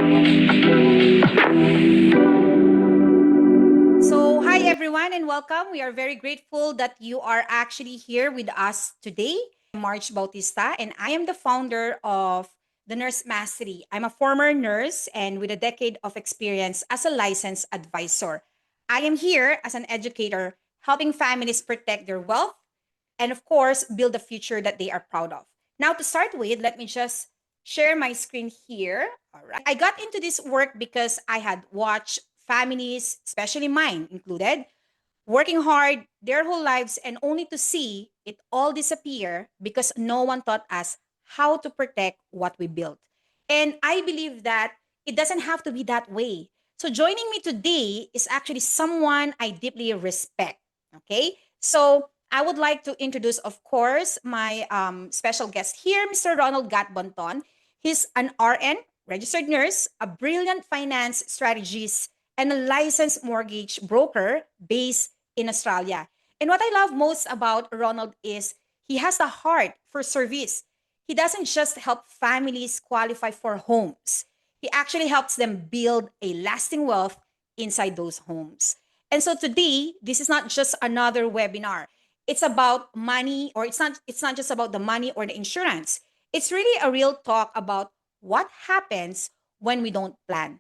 So, hi everyone and welcome. We are very grateful that you are actually here with us today. I'm Marjorie Bautista and I am the founder of the Nurse Mastery. I'm a former nurse and with a decade of experience as a licensed advisor. I am here as an educator helping families protect their wealth and, of course, build a future that they are proud of. Now, to start with, let me just share my screen here. All right. I got into this work because I had watched families, especially mine included, working hard their whole lives and only to see it all disappear because no one taught us how to protect what we built. And I believe that it doesn't have to be that way. So joining me today is actually someone I deeply respect. Okay. So I would like to introduce, of course, my special guest here, Mr. Ronald Gatz. He's an RN, registered nurse, a brilliant finance strategist, and a licensed mortgage broker based in Australia. And what I love most about Ronald is he has a heart for service. He doesn't just help families qualify for homes, he actually helps them build a lasting wealth inside those homes. And so today, this is not just another webinar. It's about money, or it's not just about the money or the insurance. It's really a real talk about what happens when we don't plan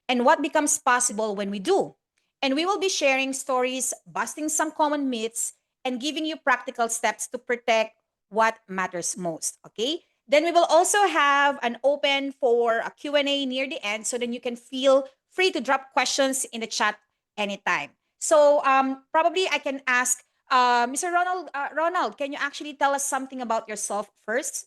and what becomes possible when we do. And we will be sharing stories, busting some common myths, and giving you practical steps to protect what matters most, okay? Then we will also have an open for a Q&A near the end so then you can feel free to drop questions in the chat anytime. So probably I can ask Mr. Ronald, Ronald, can you actually tell us something about yourself first?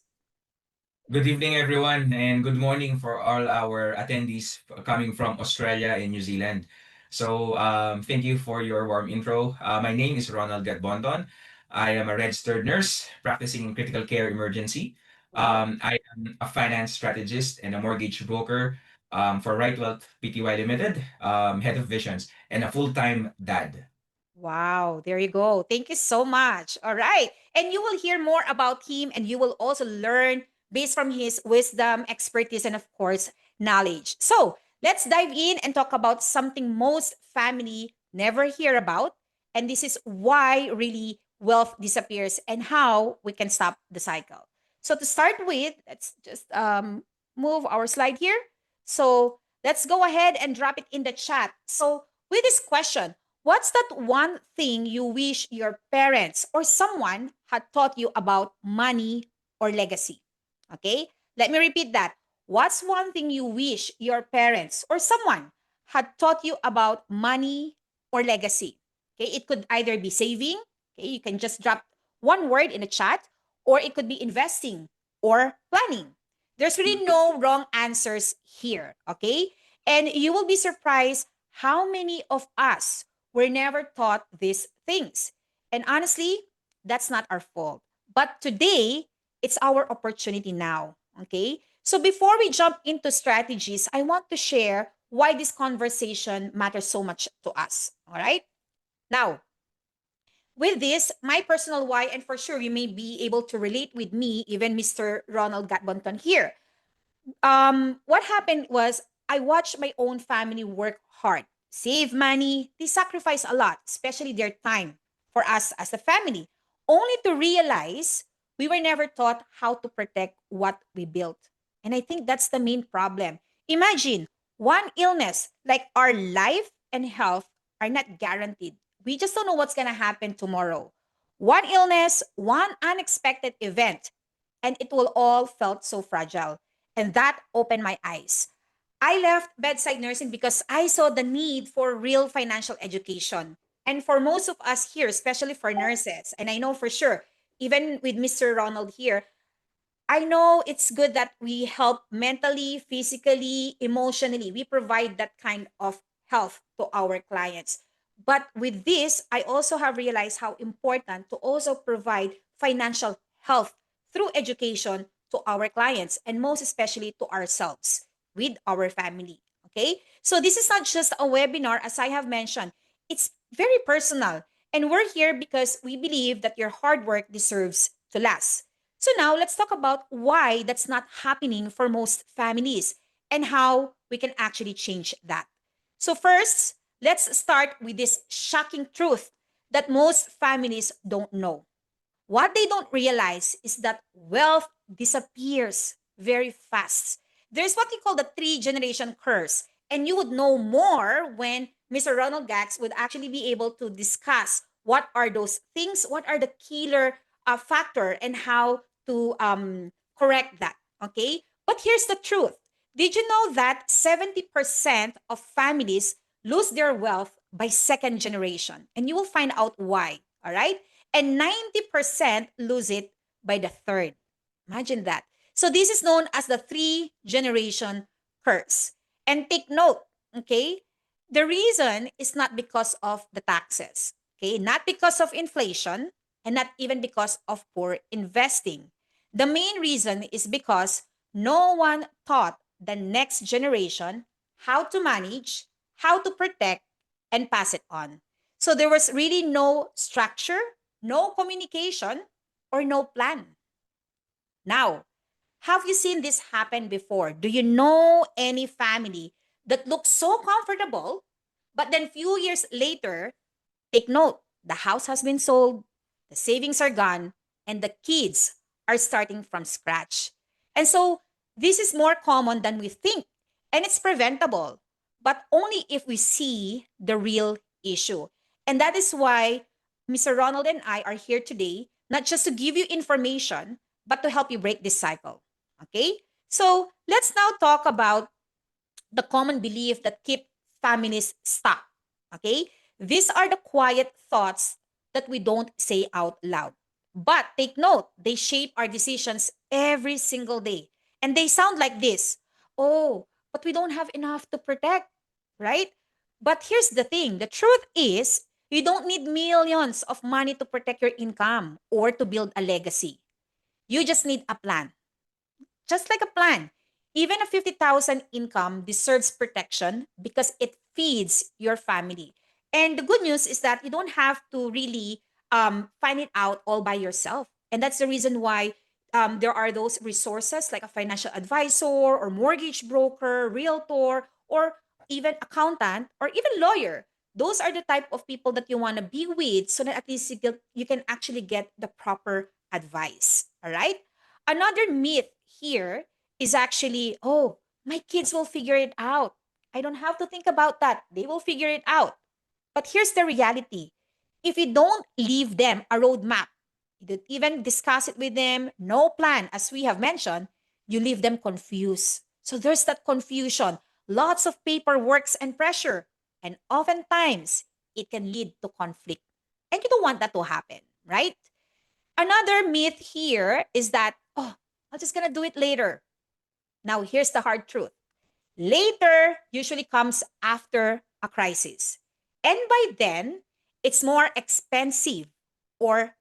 Good evening, everyone, and good morning for all our attendees coming from Australia and New Zealand. Thank you for your warm intro. My name is Ronald Gatz. I am a registered nurse practicing in critical care emergency. Wow. I am a finance strategist and a mortgage broker for Right Wealth Pty Limited, head of visions, and a full-time dad. Wow, there you go. Thank you so much. All right. And you will hear more about him and you will also learn based from his wisdom, expertise, and of course, knowledge. So let's dive in and talk about something most family never hear about. And this is why really wealth disappears and how we can stop the cycle. So to start with, let's just move our slide here. So let's go ahead and drop it in the chat. So with this question, what's that one thing you wish your parents or someone had taught you about money or legacy? Okay, let me repeat that. What's one thing you wish your parents or someone had taught you about money or legacy? Okay, it could either be saving, okay, you can just drop one word in the chat, or it could be investing or planning. There's really no wrong answers here, okay? And you will be surprised how many of us were never taught these things. And honestly, that's not our fault. But today, it's our opportunity now. Okay. So before we jump into strategies, I want to share why this conversation matters so much to us. All right. Now, with this, my personal why, and for sure you may be able to relate with me, even Mr. Ronald Gatbonton here. What happened was I watched my own family work hard, save money, they sacrifice a lot, especially their time for us as a family, only to realize we were never taught how to protect what we built. And I think that's the main problem. Imagine one illness, like our life and health are not guaranteed. We just don't know what's going to happen tomorrow. One illness, one unexpected event, and it will all felt so fragile. And that opened my eyes. I left bedside nursing because I saw the need for real financial education. And for most of us here, especially for nurses, and I know for sure, even with Mr. Ronald here, I know it's good that we help mentally, physically, emotionally. We provide that kind of health to our clients. But with this, I also have realized how important to also provide financial health through education to our clients and most especially to ourselves with our family. Okay? So this is not just a webinar, as I have mentioned, it's very personal. And we're here because we believe that your hard work deserves to last. So now let's talk about why that's not happening for most families. and how we can actually change that. So, first, let's start with this shocking truth that most families don't know. What they don't realize is that wealth disappears very fast. There's what we call the three generation curse. And you would know more when Mr. Ronald Gatz would actually be able to discuss what are those things, what are the killer factor, and how to correct that. Okay? But here's the truth. Did you know that 70% of families lose their wealth by second generation? And you will find out why. All right? And 90% lose it by the third. Imagine that. So this is known as the three generation curse. And take note, okay? The reason is not because of the taxes, okay? Not because of inflation and not even because of poor investing. The main reason is because no one taught the next generation how to manage, how to protect, and pass it on. So there was really no structure, no communication, or no plan. Now, have you seen this happen before? Do you know any family that looks so comfortable, but then few years later, take note, the house has been sold, the savings are gone, and the kids are starting from scratch. And so this is more common than we think, and it's preventable, but only if we see the real issue. And that is why Mr. Ronald and I are here today, not just to give you information, but to help you break this cycle. Okay? So let's now talk about the common belief that keep families stuck. Okay? These are the quiet thoughts that we don't say out loud. But take note, they shape our decisions every single day. And they sound like this. Oh, but we don't have enough to protect, right? But here's the thing, the truth is, you don't need millions of money to protect your income or to build a legacy. You just need a plan, just like a plan. Even a 50,000 income deserves protection because it feeds your family. And the good news is that you don't have to really find it out all by yourself. And that's the reason why there are those resources like a financial advisor or mortgage broker, realtor, or even accountant or even lawyer. Those are the type of people that you want to be with so that at least you can actually get the proper advice. All right. Another myth here is actually, oh, my kids will figure it out. I don't have to think about that. They will figure it out. But here's the reality. If you don't leave them a roadmap, you don't even discuss it with them, no plan, as we have mentioned, you leave them confused. So there's that confusion, lots of paperwork and pressure. And oftentimes, it can lead to conflict. And you don't want that to happen, right? Another myth here is that, oh, I'm just gonna do it later. Now, here's the hard truth. Later usually comes after a crisis. And by then, it's more expensive, or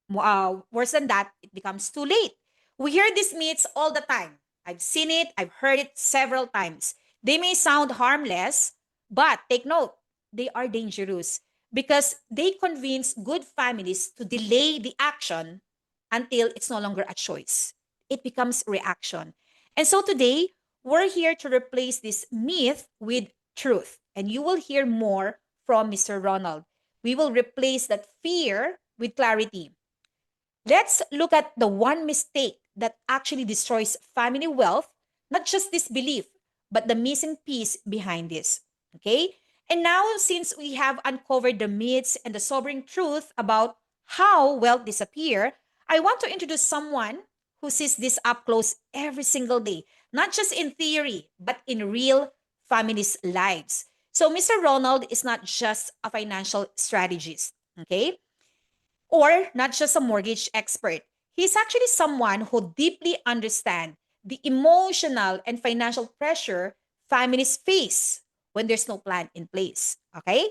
worse than that, it becomes too late. We hear these myths all the time. I've seen it, I've heard it several times. They may sound harmless, but take note, they are dangerous because they convince good families to delay the action until it's no longer a choice. It becomes reaction. And so today, we're here to replace this myth with truth. And you will hear more from Mr. Ronald. We will replace that fear with clarity. Let's look at the one mistake that actually destroys family wealth, not just this belief, but the missing piece behind this. Okay? And now, since we have uncovered the myths and the sobering truth about how wealth disappear, I want to introduce someone who sees this up close every single day, not just in theory, but in real families' lives. So, Mr. Ronald is not just a financial strategist, okay? Or not just a mortgage expert. He's actually someone who deeply understands the emotional and financial pressure families face when there's no plan in place. Okay?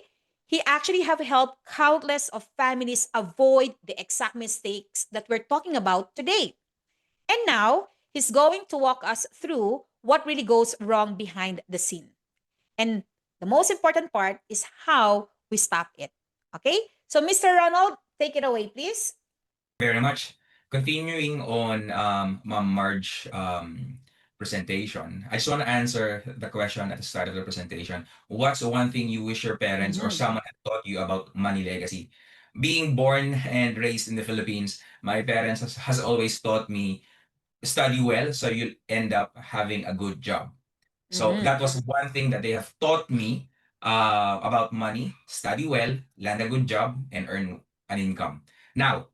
He actually have helped countless of families avoid the exact mistakes that we're talking about today. And now he's going to walk us through what really goes wrong behind the scene. And the most important part is how we stop it. Okay? So, Mr. Ronald, take it away, please. Very much. Continuing on Ma'am Marge presentation, I just want to answer the question at the start of the presentation. What's one thing you wish your parents or Mhm. someone had taught you about money legacy? Being born and raised in the Philippines, my parents has always taught me study well so you'll end up having a good job. So Mhm. that was one thing that they have taught me about money: study well, land a good job, and earn an income. Now,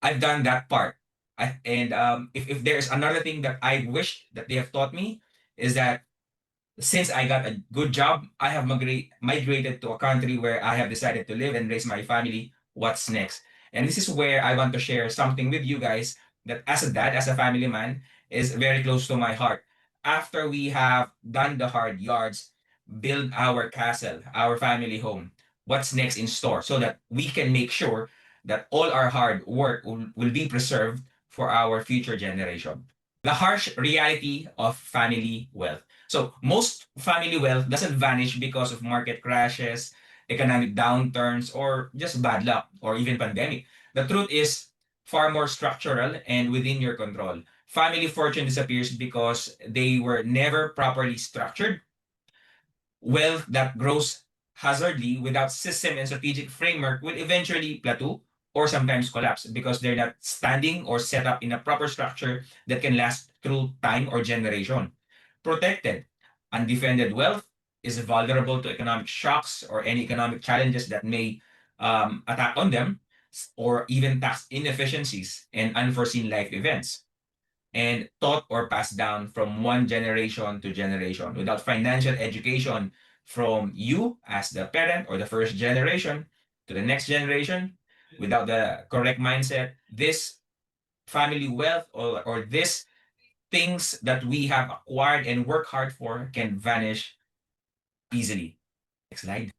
I've done that part. And if there's another thing that I wish that they have taught me is that since I got a good job, I have migrated to a country where I have decided to live and raise my family. What's next? And this is where I want to share something with you guys that as a dad, as a family man, is very close to my heart. After we have done the hard yards, build our castle, our family home, what's next in store so that we can make sure that all our hard work will be preserved for our future generation. The harsh reality of family wealth. So most family wealth doesn't vanish because of market crashes, economic downturns, or just bad luck, or even pandemic. The truth is far more structural and within your control. Family fortune disappears because they were never properly structured. Wealth that grows hazardly without system and strategic framework will eventually plateau or sometimes collapse because they're not standing or set up in a proper structure that can last through time or generation. Protected, undefended wealth is vulnerable to economic shocks or any economic challenges that may attack on them, or even tax inefficiencies and unforeseen life events, and taught or passed down from one generation to generation. Without financial education from you as the parent or the first generation to the next generation, without the correct mindset, this family wealth, or this things that we have acquired and work hard for can vanish easily. Next slide.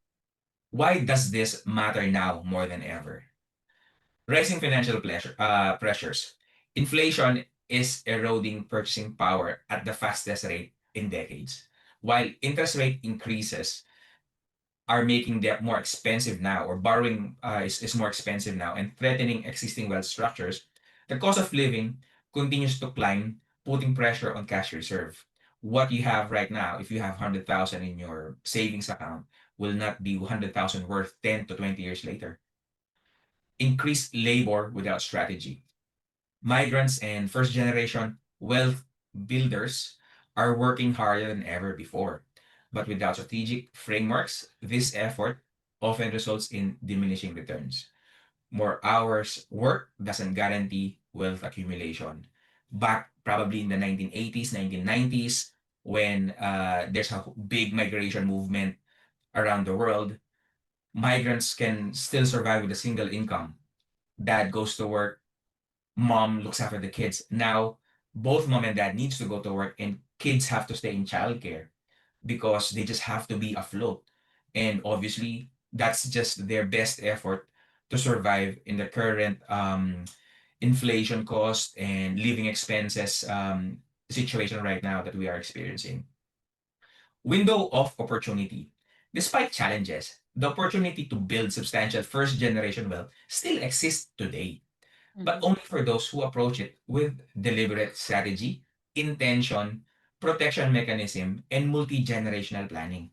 Why does this matter now more than ever? Rising financial pressures. Inflation is eroding purchasing power at the fastest rate in decades. While interest rate increases are making debt more expensive now, or borrowing is more expensive now, and threatening existing wealth structures, the cost of living continues to climb, putting pressure on cash reserve. What you have right now, if you have 100,000 in your savings account, will not be 100,000 worth 10 to 20 years later. Increased labor without strategy. Migrants and first generation wealth builders are working harder than ever before. But without strategic frameworks, this effort often results in diminishing returns. More hours work doesn't guarantee wealth accumulation. Back probably in the 1980s, 1990s, when there's a big migration movement around the world, migrants can still survive with a single income. Dad goes to work, mom looks after the kids. Now, both mom and dad needs to go to work and kids have to stay in childcare because they just have to be afloat. And obviously, that's just their best effort to survive in the current inflation cost and living expenses situation right now that we are experiencing. Window of opportunity. Despite challenges, the opportunity to build substantial first generation wealth still exists today, but Mhm. only for those who approach it with deliberate strategy, intention, protection mechanism, and multi-generational planning.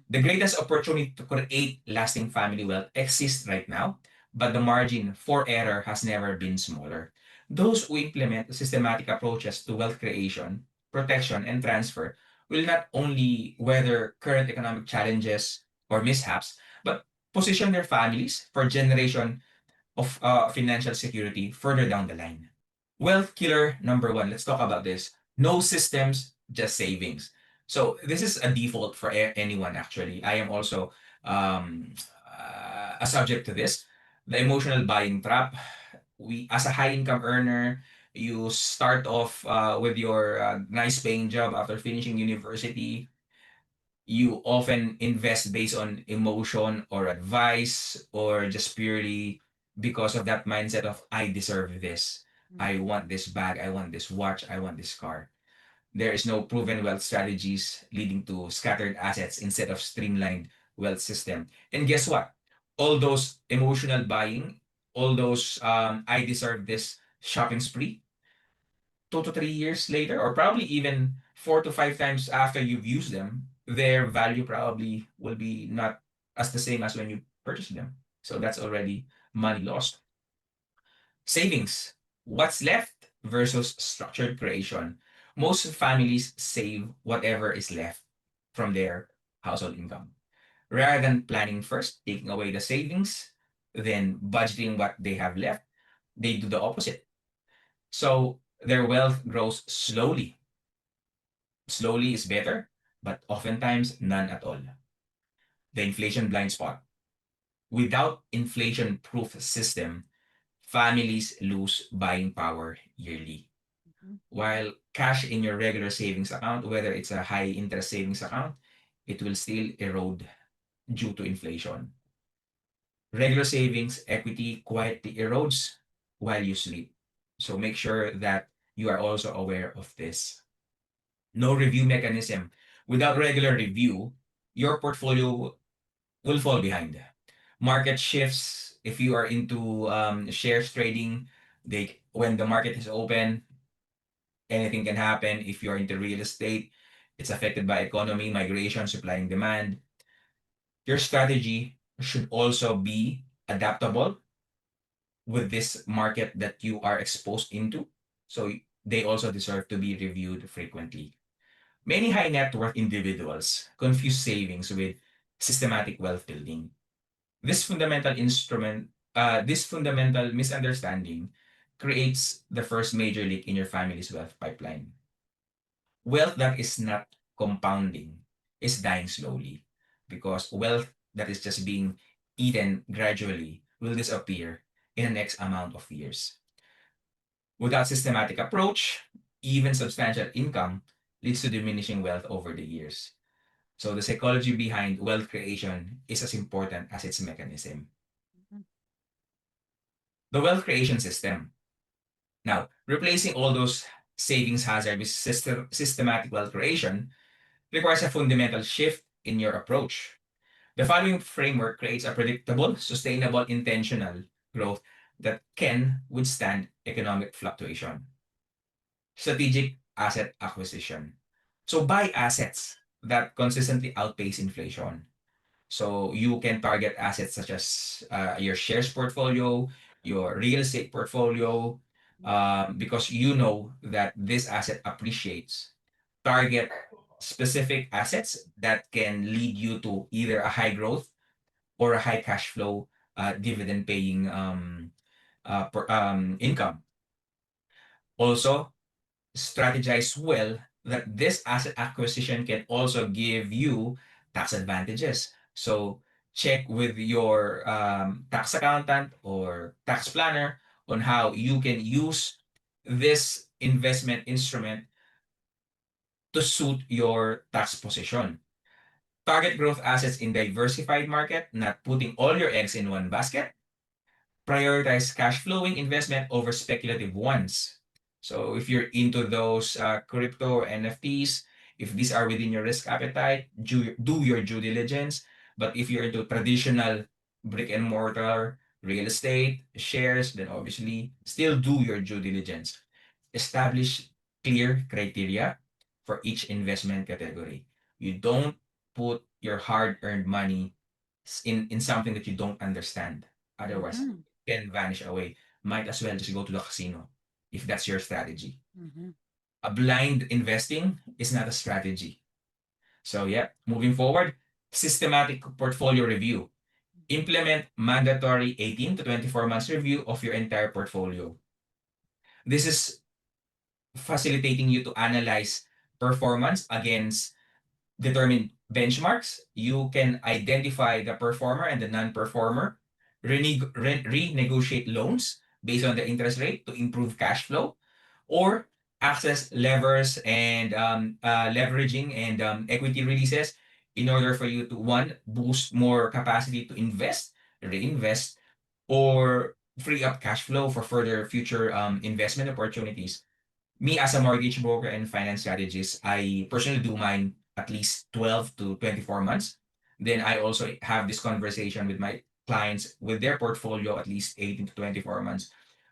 The greatest opportunity to create lasting family wealth exists right now, but the margin for error has never been smaller. Those who implement systematic approaches to wealth creation, protection, and transfer will not only weather current economic challenges or mishaps, but position their families for generation of financial security further down the line. Wealth killer number one. Let's talk about this. No systems, just savings. So this is a default for anyone. Actually, I am also a subject to this. The emotional buying trap. We, as a high income earner, you start off with your nice paying job after finishing university. You often invest based on emotion or advice, or just purely because of that mindset of I deserve this. I want this bag, I want this watch, I want this car. There is no proven wealth strategies, leading to scattered assets instead of streamlined wealth system. And guess what? All those emotional buying, all those I deserve this shopping spree, 2 to 3 years later, or probably even 4 to 5 times after you've used them, their value probably will be not as the same as when you purchased them. So that's already money lost. Savings. What's left versus structured creation. Most families save whatever is left from their household income. Rather than planning first, taking away the savings, then budgeting what they have left, they do the opposite. So their wealth grows slowly. Slowly is better, but oftentimes none at all. The inflation blind spot. Without inflation-proof system, families lose buying power yearly. Mhm. While cash in your regular savings account, whether it's a high interest savings account, it will still erode due to inflation. Regular savings equity quietly erodes while you sleep. So make sure that you are also aware of this. No review mechanism. Without regular review, your portfolio will fall behind. Market shifts, if you are into shares trading, when the market is open, anything can happen. If you're into real estate, it's affected by economy, migration, supply and demand. Your strategy should also be adaptable with this market that you are exposed into. So they also deserve to be reviewed frequently. Many high net worth individuals confuse savings with systematic wealth building. This fundamental misunderstanding creates the first major leak in your family's wealth pipeline. Wealth that is not compounding is dying slowly because wealth that is just being eaten gradually will disappear in the next amount of years. Without systematic approach, even substantial income leads to diminishing wealth over the years. So the psychology behind wealth creation is as important as its mechanism. Mhm. The wealth creation system. Now, replacing all those savings hazard with systematic wealth creation requires a fundamental shift in your approach. The following framework creates a predictable, sustainable, intentional growth that can withstand economic fluctuation. Strategic asset acquisition. So buy assets that consistently outpace inflation. So you can target assets such as your shares portfolio, your real estate portfolio, because you know that this asset appreciates. Target specific assets that can lead you to either a high growth or a high cash flow dividend paying income. Also, strategize well that this asset acquisition can also give you tax advantages. So check with your tax accountant or tax planner on how you can use this investment instrument to suit your tax position. Target growth assets in diversified market, not putting all your eggs in one basket. Prioritize cash flowing investment over speculative ones. So if you're into those crypto or NFTs, if these are within your risk appetite, do your due diligence. But if you're into traditional brick and mortar, real estate, shares, then obviously still do your due diligence. Establish clear criteria for each investment category. You don't put your hard-earned money in something that you don't understand. Otherwise, Mhm. can vanish away. Might as well just go to the casino if that's your strategy. Mhm. A blind investing is not a strategy. So, yeah, moving forward, systematic portfolio review. Implement mandatory 18 to 24 months review of your entire portfolio. This is facilitating you to analyze performance against determine benchmarks. You can identify the performer and the non-performer, renegotiate loans based on the interest rate to improve cash flow, or access levers and leveraging and equity releases in order for you to one boost more capacity to invest, reinvest, or free up cash flow for further future investment opportunities. Me as a mortgage broker and finance strategist, I personally do mine at least 12 to 24 months. Then I also have this conversation with my clients with their portfolio at least 18 to 24 months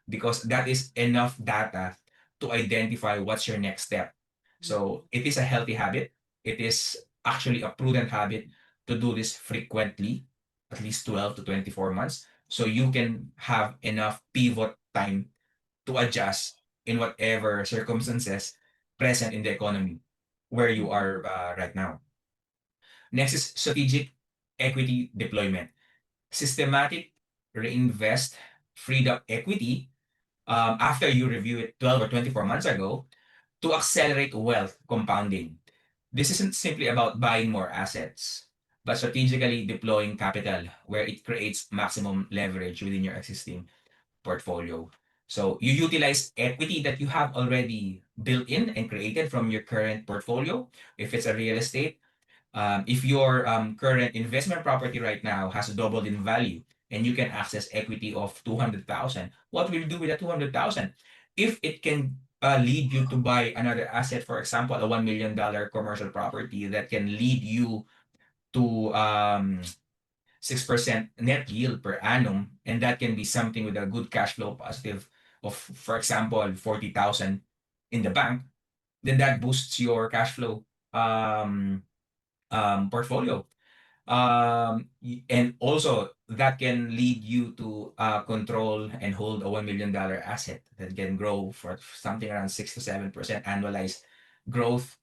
because that is enough data to identify what's your next step. So it is a healthy habit. It is actually a prudent habit to do this frequently, at least 12 to 24 months, so you can have enough pivot time to adjust in whatever circumstances present in the economy where you are right now. Next is strategic equity deployment. Systematic reinvest freed up equity after you review it 12 or 24 months ago to accelerate wealth compounding. This isn't simply about buying more assets, but strategically deploying capital where it creates maximum leverage within your existing portfolio. So you utilize equity that you have already built in and created from your current portfolio. If it's a real estate, if your current investment property right now has doubled in value and you can access equity of 200,000, what will you do with that 200,000? If it can lead you to buy another asset, for example, a $1 million commercial property that can lead you to 6% net yield per annum, and that can be something with a good cash flow positive of, for example, 40,000 in the bank, then that boosts your cash flow portfolio. And also that can lead you to control and hold a $1 million asset that can grow for something around 6 to 7% annualized growth.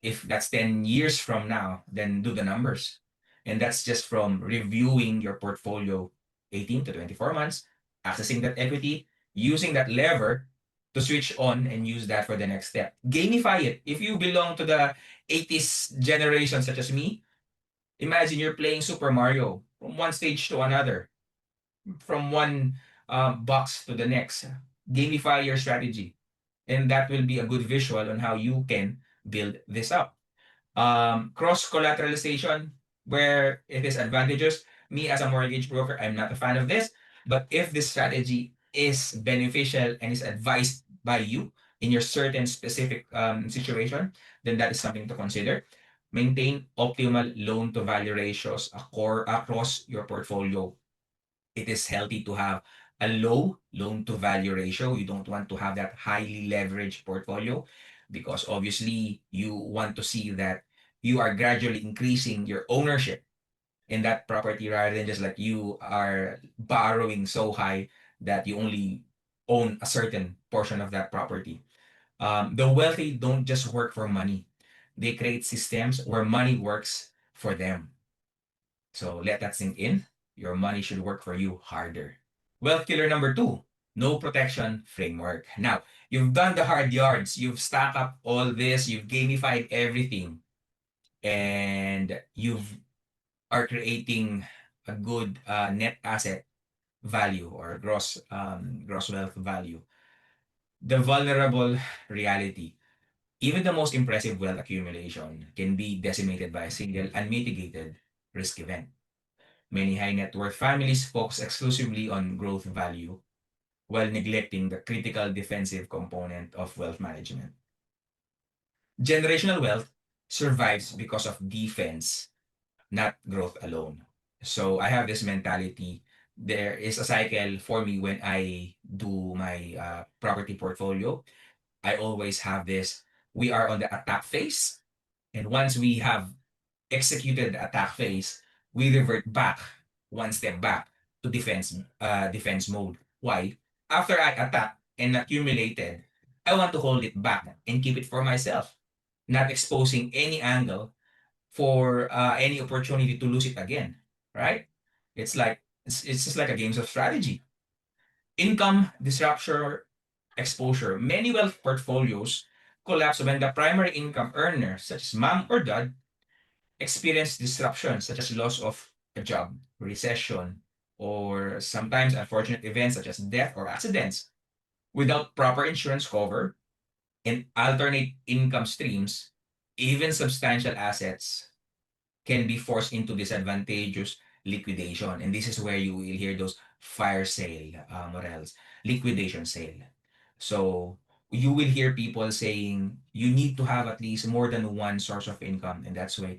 If that's 10 years from now, then do the numbers. And that's just from reviewing your portfolio 18 to 24 months, accessing that equity, using that lever to switch on and use that for the next step. Gamify it. If you belong to the 80s generation, such as me, imagine you're playing Super Mario from one stage to another, from one box to the next. Gamify your strategy. And that will be a good visual on how you can build this up. Cross collateralization, where it is advantageous. Me as a mortgage broker, I'm not a fan of this. But if this strategy is beneficial and is advised by you in your certain specific situation, then that is something to consider. Maintain optimal loan to value ratios across your portfolio. It is healthy to have a low loan to value ratio. You don't want to have that highly leveraged portfolio because obviously you want to see that you are gradually increasing your ownership in that property rather than just like you are borrowing so high that you only own a certain portion of that property. The wealthy don't just work for money. They create systems where money works for them. So let that sink in. Your money should work for you harder. Wealth killer number two, no protection framework. Now, you've done the hard yards. You've stacked up all this. You've gamified everything. And you are creating a good net asset value or gross wealth value. The vulnerable reality. Even the most impressive wealth accumulation can be decimated by a single unmitigated risk event. Many high net worth families focus exclusively on growth value while neglecting the critical defensive component of wealth management. Generational wealth survives because of defense, not growth alone. So I have this mentality. There is a cycle for me when I do my property portfolio. I always have this. We are on the attack phase. And once we have executed the attack phase, we revert back one step back to defense mode. Why? After I attack and accumulated, I want to hold it back and keep it for myself, not exposing any angle for any opportunity to lose it again. Right? It's just like a games of strategy. Income disruption exposure. Many wealth portfolios collapse when the primary income earner, such as mom or dad, experience disruption such as loss of a job, recession, or sometimes unfortunate events such as death or accidents. Without proper insurance cover and alternate income streams, even substantial assets can be forced into disadvantageous liquidation. And this is where you will hear those fire sale, what else? Liquidation sale. So you will hear people saying you need to have at least more than one source of income. And that's why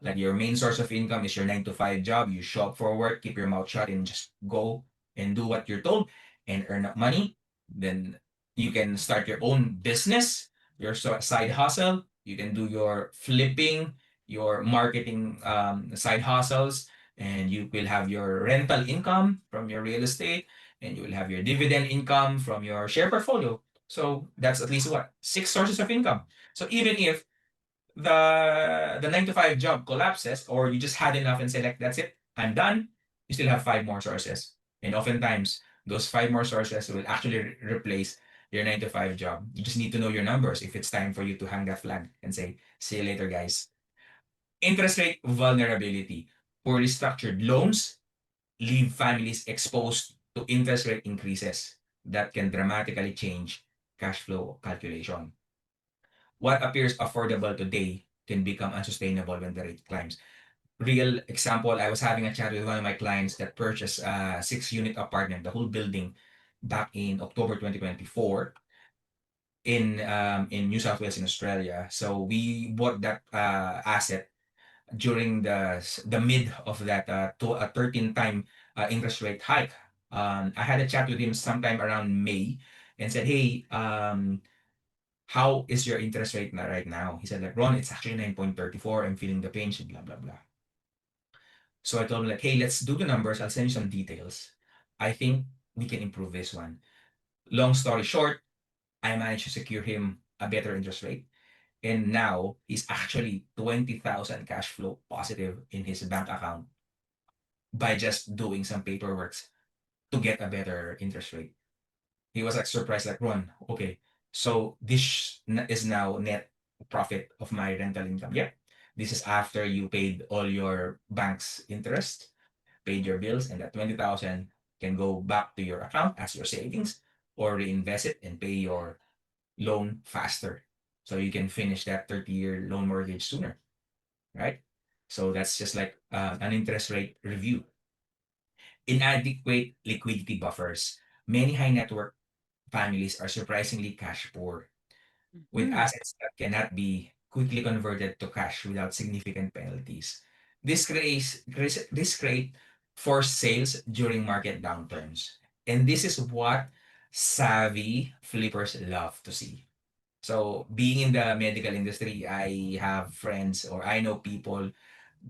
like your main source of income is your 9 to 5 job. You show up for work, keep your mouth shut, and just go and do what you're told and earn up money. Then you can start your own business your side hustle. You can do your flipping, your marketing side hustles, and you will have your rental income from your real estate, and you will have your dividend income from your share portfolio. So that's at least what, six sources of income. So even if the 9 to 5 job collapses, or you just had enough and say like, that's it, I'm done, you still have five more sources. And oftentimes those five more sources will actually replace your 9 to 5 job. You just need to know your numbers if it's time for you to hang that flag and say, see you later, guys. Interest rate vulnerability. Poorly structured loans leave families exposed to interest rate increases that can dramatically change cash flow calculation. What appears affordable today can become unsustainable when the rate climbs. Real example, I was having a chat with one of my clients that purchased a 6 unit apartment, the whole building, back in October 2024 in New South Wales in Australia. So we bought that asset during the mid of that to a 13 time interest rate hike. I had a chat with him sometime around May and said, "Hey, how is your interest rate right now?" He said, like, "Ron, it's actually 9.34. I'm feeling the pain, blah, blah, blah." So I told him, like, "Hey, let's do the numbers. I'll send you some details. I think we can improve this one." Long story short, I managed to secure him a better interest rate. And now he's actually 20,000 cash flow positive in his bank account by just doing some paperwork to get a better interest rate. He was like surprised, like, "Ron, okay, so this is now net profit of my rental income." Yep. This is after you paid all your bank's interest, paid your bills, and that 20,000 can go back to your account as your savings, or reinvest it and pay your loan faster. So you can finish that 30-year loan mortgage sooner, right? So that's just like an interest rate review. Inadequate liquidity buffers. Many high net worth families are surprisingly cash poor, with Mhm. assets that cannot be quickly converted to cash without significant penalties. This create forced sales during market downturns. And this is what savvy flippers love to see. So being in the medical industry, I have friends, or I know people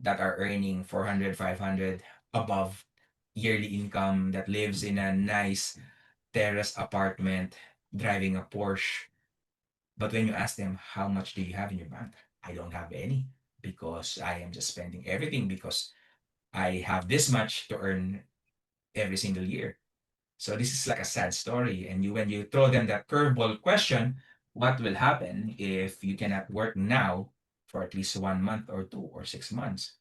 that are earning 400, 500 above yearly income, that lives in a nice terrace apartment, driving a Porsche. But when you ask them, how much do you have in your bank? I don't have any, because I am just spending everything because I have this much to earn every single year. So this is like a sad story. And when you throw them that curveball question, what will happen if you cannot work now for at least 1 month or 2 or 6 months?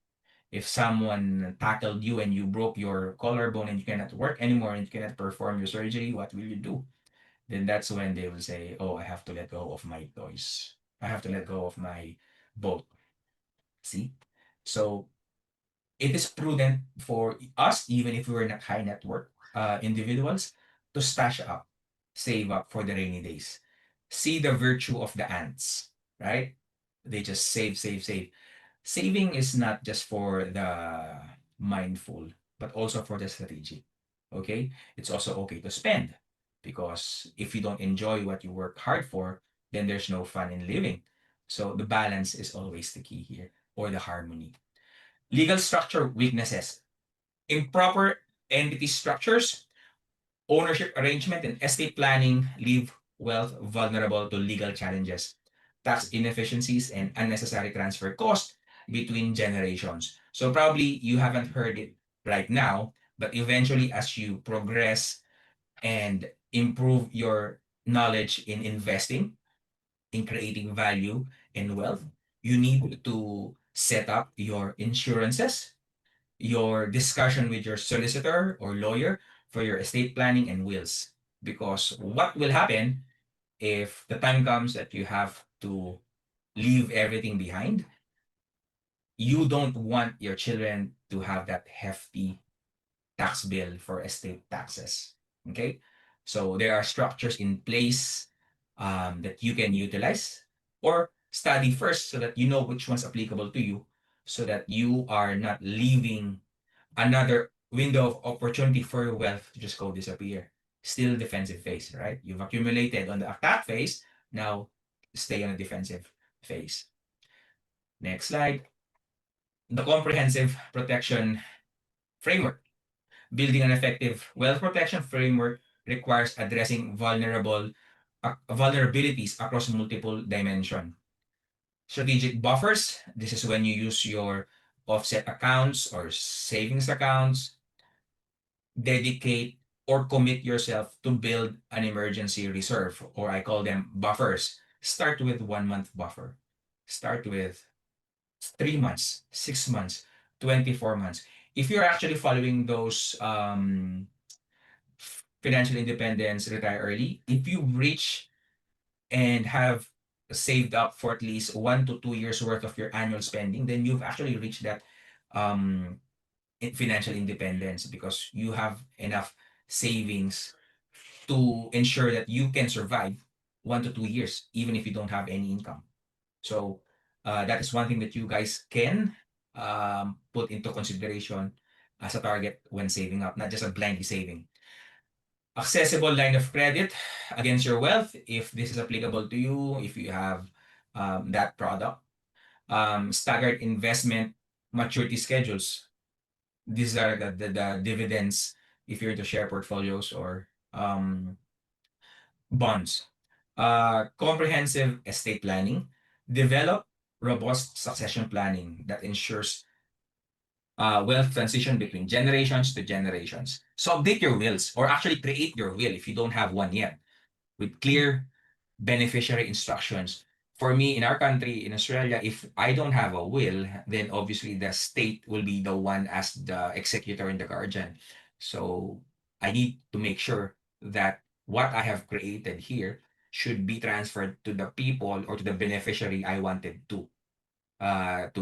If someone tackled you and you broke your collarbone and you cannot work anymore and you cannot perform your surgery, what will you do? Then that's when they will say, "Oh, I have to let go of my toys. I have to let go of my boat." See? So it is prudent for us, even if we're not high net worth individuals, to stash up, save up for the rainy days. See the virtue of the ants, right? They just save, save, save. Saving is not just for the mindful, but also for the strategic. Okay? It's also okay to spend, because if you don't enjoy what you work hard for, then there's no fun in living. So the balance is always the key here, or the harmony. Legal structure weaknesses. Improper entity structures, ownership arrangement, and estate planning leave wealth vulnerable to legal challenges, tax inefficiencies, and unnecessary transfer cost between generations. So probably you haven't heard it right now, but eventually, as you progress and improve your knowledge in investing, in creating value and wealth, you need to set up your insurances, your discussion with your solicitor or lawyer for your estate planning and wills. Because what will happen if the time comes that you have to leave everything behind? You don't want your children to have that hefty tax bill for estate taxes. Okay? So there are structures in place that you can utilize or study first, so that you know which one's applicable to you, so that you are not leaving another window of opportunity for your wealth to just go disappear. Still defensive phase, right? You've accumulated on the attack phase. Now stay on a defensive phase. Next slide. The comprehensive protection framework. Building an effective wealth protection framework requires addressing vulnerabilities across multiple dimensions. Strategic buffers. This is when you use your offset accounts or savings accounts, dedicate or commit yourself to build an emergency reserve, or I call them buffers. Start with 1 month buffer. Start with 3 months, 6 months, 24 months. If you're actually following those financial independence, retire early, if you reach and have saved up for at least 1 to 2 years worth of your annual spending, then you've actually reached that um, financial independence because you have enough savings to ensure that you can survive 1 to 2 years, even if you don't have any income. So that is one thing that you guys can put into consideration as a target when saving up, not just a blindly saving. Accessible line of credit against your wealth, if this is applicable to you, if you have that product. Staggered investment maturity schedules. These are the dividends if you're to share portfolios or bonds. Comprehensive estate planning. Develop robust succession planning that ensures wealth transition between generations to generations. So update your wills or actually create your will if you don't have one yet with clear beneficiary instructions. For me, in our country, in Australia, if I don't have a will, then obviously the state will be the one as the executor and the guardian. So I need to make sure that what I have created here should be transferred to the people or to the beneficiary I wanted to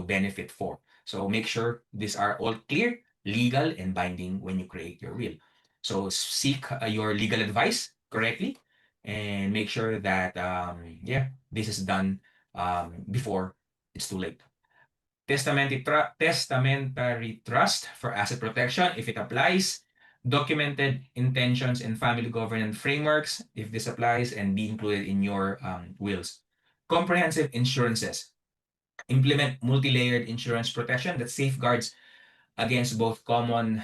benefit for. So make sure these are all clear, legal, and binding when you create your will. So seek your legal advice correctly and make sure that this is done before it's too late. Testamentary trust for asset protection if it applies. Documented intentions and family governance frameworks if this applies and be included in your wills. Comprehensive insurances. Implement multi-layered insurance protection that safeguards against both common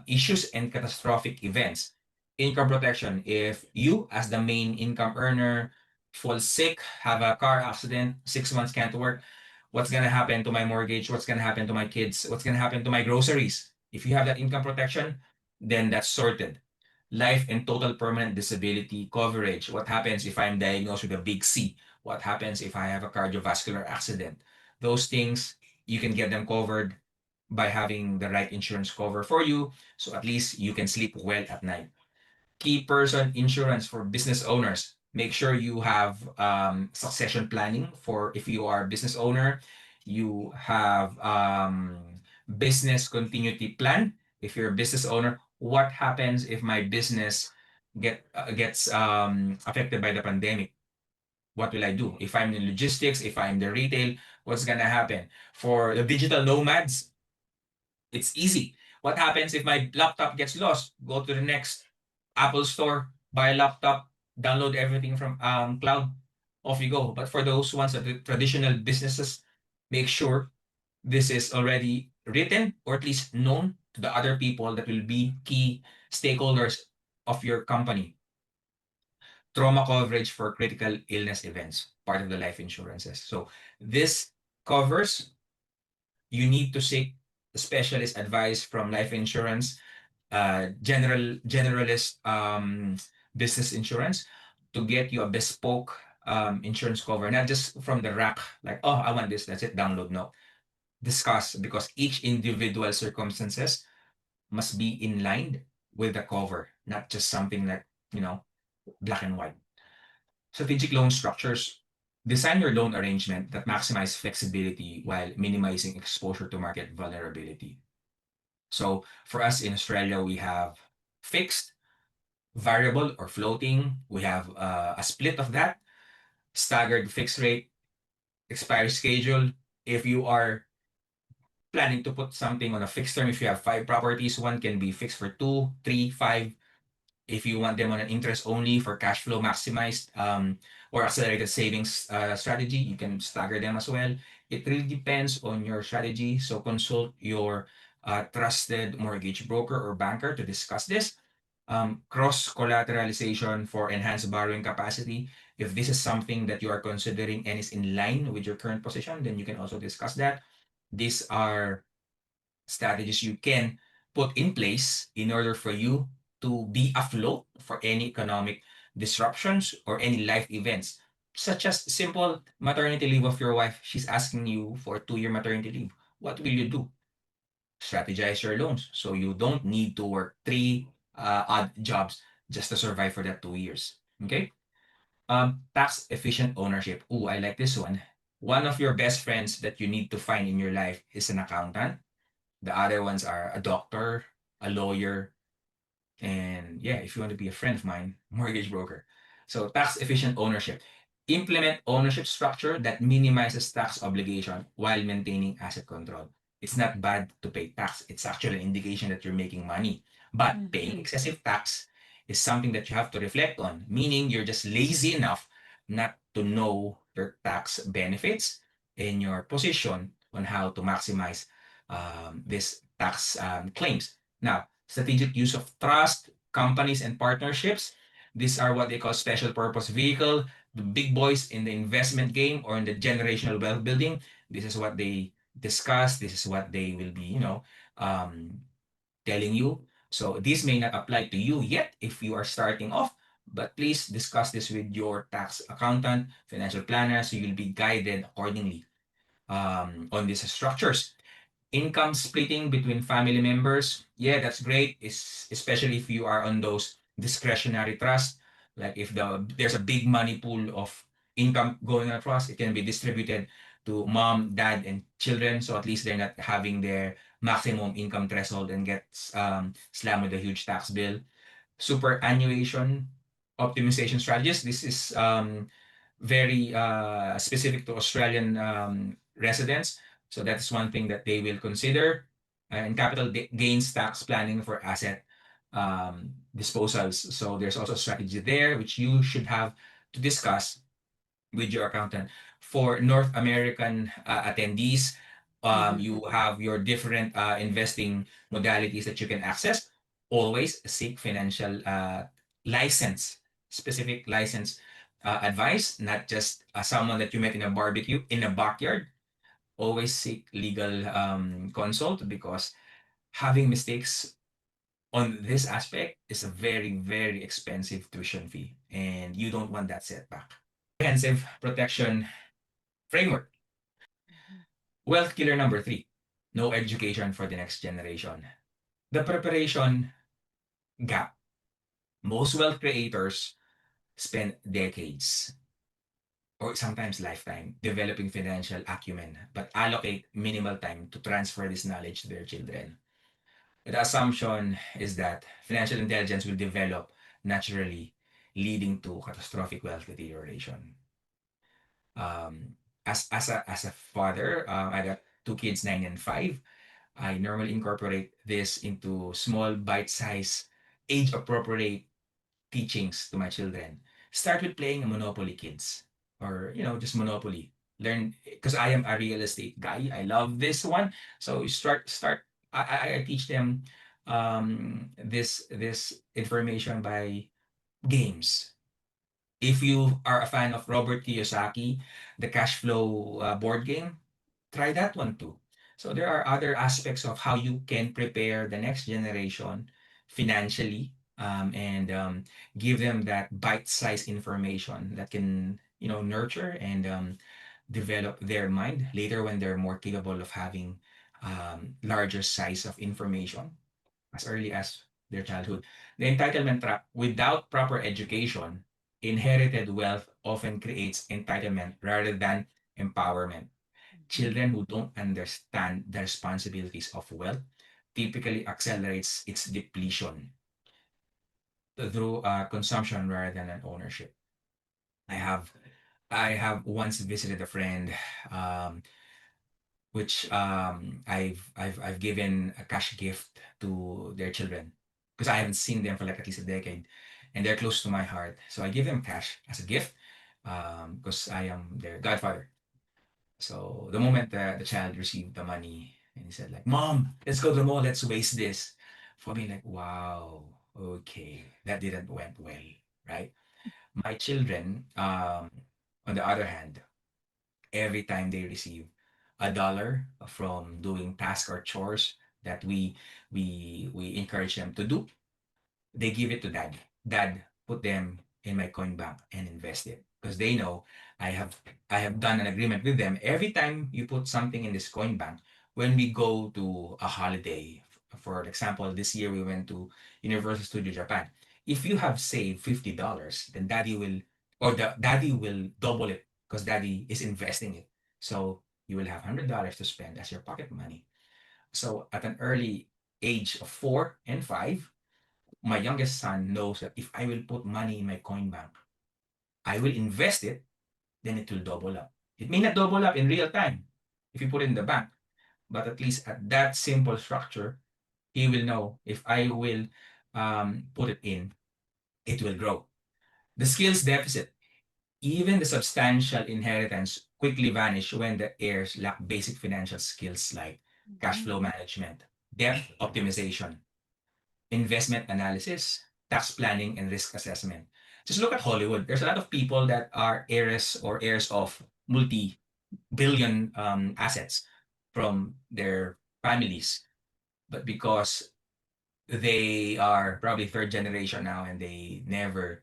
issues and catastrophic events. Income protection. If you, as the main income earner, fall sick, have a car accident, 6 months can't work, what's going to happen to my mortgage? What's going to happen to my kids? What's going to happen to my groceries? If you have that income protection, then that's sorted. Life and total permanent disability coverage. What happens if I'm diagnosed with a big C? What happens if I have a cardiovascular accident? Those things, you can get them covered by having the right insurance cover for you. So at least you can sleep well at night. Key person insurance for business owners. Make sure you have succession planning for if you are a business owner. You have business continuity plan. If you're a business owner, what happens if my business gets affected by the pandemic? What will I do? If I'm in logistics, if I'm in the retail, what's gonna happen? For the digital nomads, it's easy. What happens if my laptop gets lost? Go to the next Apple store, buy a laptop, download everything from cloud, off you go. But for those ones that the traditional businesses, make sure this is already written or at least known to the other people that will be key stakeholders of your company. Trauma coverage for critical illness events, part of the life insurances. So this covers, you need to seek specialist advice from life insurance, generalist business insurance to get you a bespoke insurance cover, not just from the rack, like, oh, I want this, that's it, download. No. Discuss because each individual circumstances must be in line with the cover, not just something like, black and white. Strategic loan structures. Design your loan arrangement that maximize flexibility while minimizing exposure to market vulnerability. So for us in Australia, we have fixed, variable, or floating. We have a split of that, staggered fixed rate, expiry schedule. If you are planning to put something on a fixed term, if you have 5 properties, one can be fixed for 2, 3, 5. If you want them on an interest only for cash flow maximized or accelerated savings strategy, you can stagger them as well. It really depends on your strategy. So consult your trusted mortgage broker or banker to discuss this. Cross collateralization for enhanced borrowing capacity. If this is something that you are considering and is in line with your current position, then you can also discuss that. These are strategies you can put in place in order for you to be afloat for any economic disruptions or any life events, such as simple maternity leave of your wife. She's asking you for a 2-year maternity leave. What will you do? Strategize your loans so you don't need to work three odd jobs just to survive for that 2 years. Okay? Tax efficient ownership. Ooh, I like this one. One of your best friends that you need to find in your life is an accountant. The other ones are a doctor, a lawyer, and yeah, if you want to be a friend of mine, mortgage broker. So tax efficient ownership. Implement ownership structure that minimizes tax obligation while maintaining asset control. It's not bad to pay tax. It's actually an indication that you're making money. But paying Mhm. excessive tax is something that you have to reflect on, meaning you're just lazy enough not to know your tax benefits and your position on how to maximize this tax claims. Now, strategic use of trust, companies, and partnerships. These are what they call special purpose vehicle, the big boys in the investment game or in the generational wealth building. This is what they discuss. This is what they will be, um, telling you. So this may not apply to you yet if you are starting off, but please discuss this with your tax accountant, financial planner, so you'll be guided accordingly on these structures. Income splitting between family members, yeah, that's great. Is especially if you are on those discretionary trust. Like if there's a big money pool of income going across, it can be distributed to mom, dad, and children. So at least they're not having their maximum income threshold and gets slammed with a huge tax bill. Superannuation optimization strategies. This is very specific to Australian residents. So that's one thing that they will consider. And capital gains tax planning for asset disposals. So there's also a strategy there which you should have to discuss with your accountant. For North American attendees, Mhm. you have your different investing modalities that you can access. Always seek financial license, specific license advice, not just someone that you met in a barbecue in a backyard. Always seek legal consult because having mistakes on this aspect is a very, very expensive tuition fee, and you don't want that setback. Comprehensive protection framework. Mhm. Wealth killer number three, no education for the next generation. The preparation gap. Most wealth creators spend decades or sometimes lifetime developing financial acumen, but allocate minimal time to transfer this knowledge to their children. The assumption is that financial intelligence will develop naturally, leading to catastrophic wealth deterioration. As a father, I got two kids, 9 and 5. I normally incorporate this into small, bite-sized, age-appropriate teachings to my children. Start with playing a Monopoly, kids, or just Monopoly. Learn because I am a real estate guy. I love this one. So you start. I teach them this information by games. If you are a fan of Robert Kiyosaki, the cash flow board game, try that one too. So there are other aspects of how you can prepare the next generation financially and give them that bite-sized information that can nurture and develop their mind later when they're more capable of having larger size of information as early as their childhood. The entitlement trap: without proper education, inherited wealth often creates entitlement rather than empowerment. Mhm. Children who don't understand the responsibilities of wealth typically accelerates its depletion through consumption rather than an ownership. I have I have once visited a friend um, which I've given a cash gift to their children. because I haven't seen them for like at least a decade, and they're close to my heart. So I give them cash as a gift, because I am their godfather. So the moment that the child received the money and he said like, "Mom, let's go to the mall. Let's waste this," for me like, wow, okay, that didn't went well, right? My children, on the other hand, every time they receive $1 from doing tasks or chores that we encourage them to do, they give it to dad. Dad put them in my coin bank and invest it because they know I have I have done an agreement with them. Every time you put something in this coin bank, when we go to a holiday, for example, this year we went to Universal Studio Japan. If you have saved $50, then daddy will double it because daddy is investing it. So you will have $100 to spend as your pocket money. So at an early age of 4 and 5, my youngest son knows that if I will put money in my coin bank, I will invest it, then it will double up. It may not double up in real time if you put it in the bank, but at least at that simple structure, he will know if I will put it in, it will grow. The skills deficit, even the substantial inheritance quickly vanish when the heirs lack basic financial skills like cash Mhm. flow management, debt optimization, investment analysis, tax planning, and risk assessment. Just look at Hollywood. There's a lot of people that are heirs or heirs of multi-billion assets from their families, but because they are probably third generation now and they never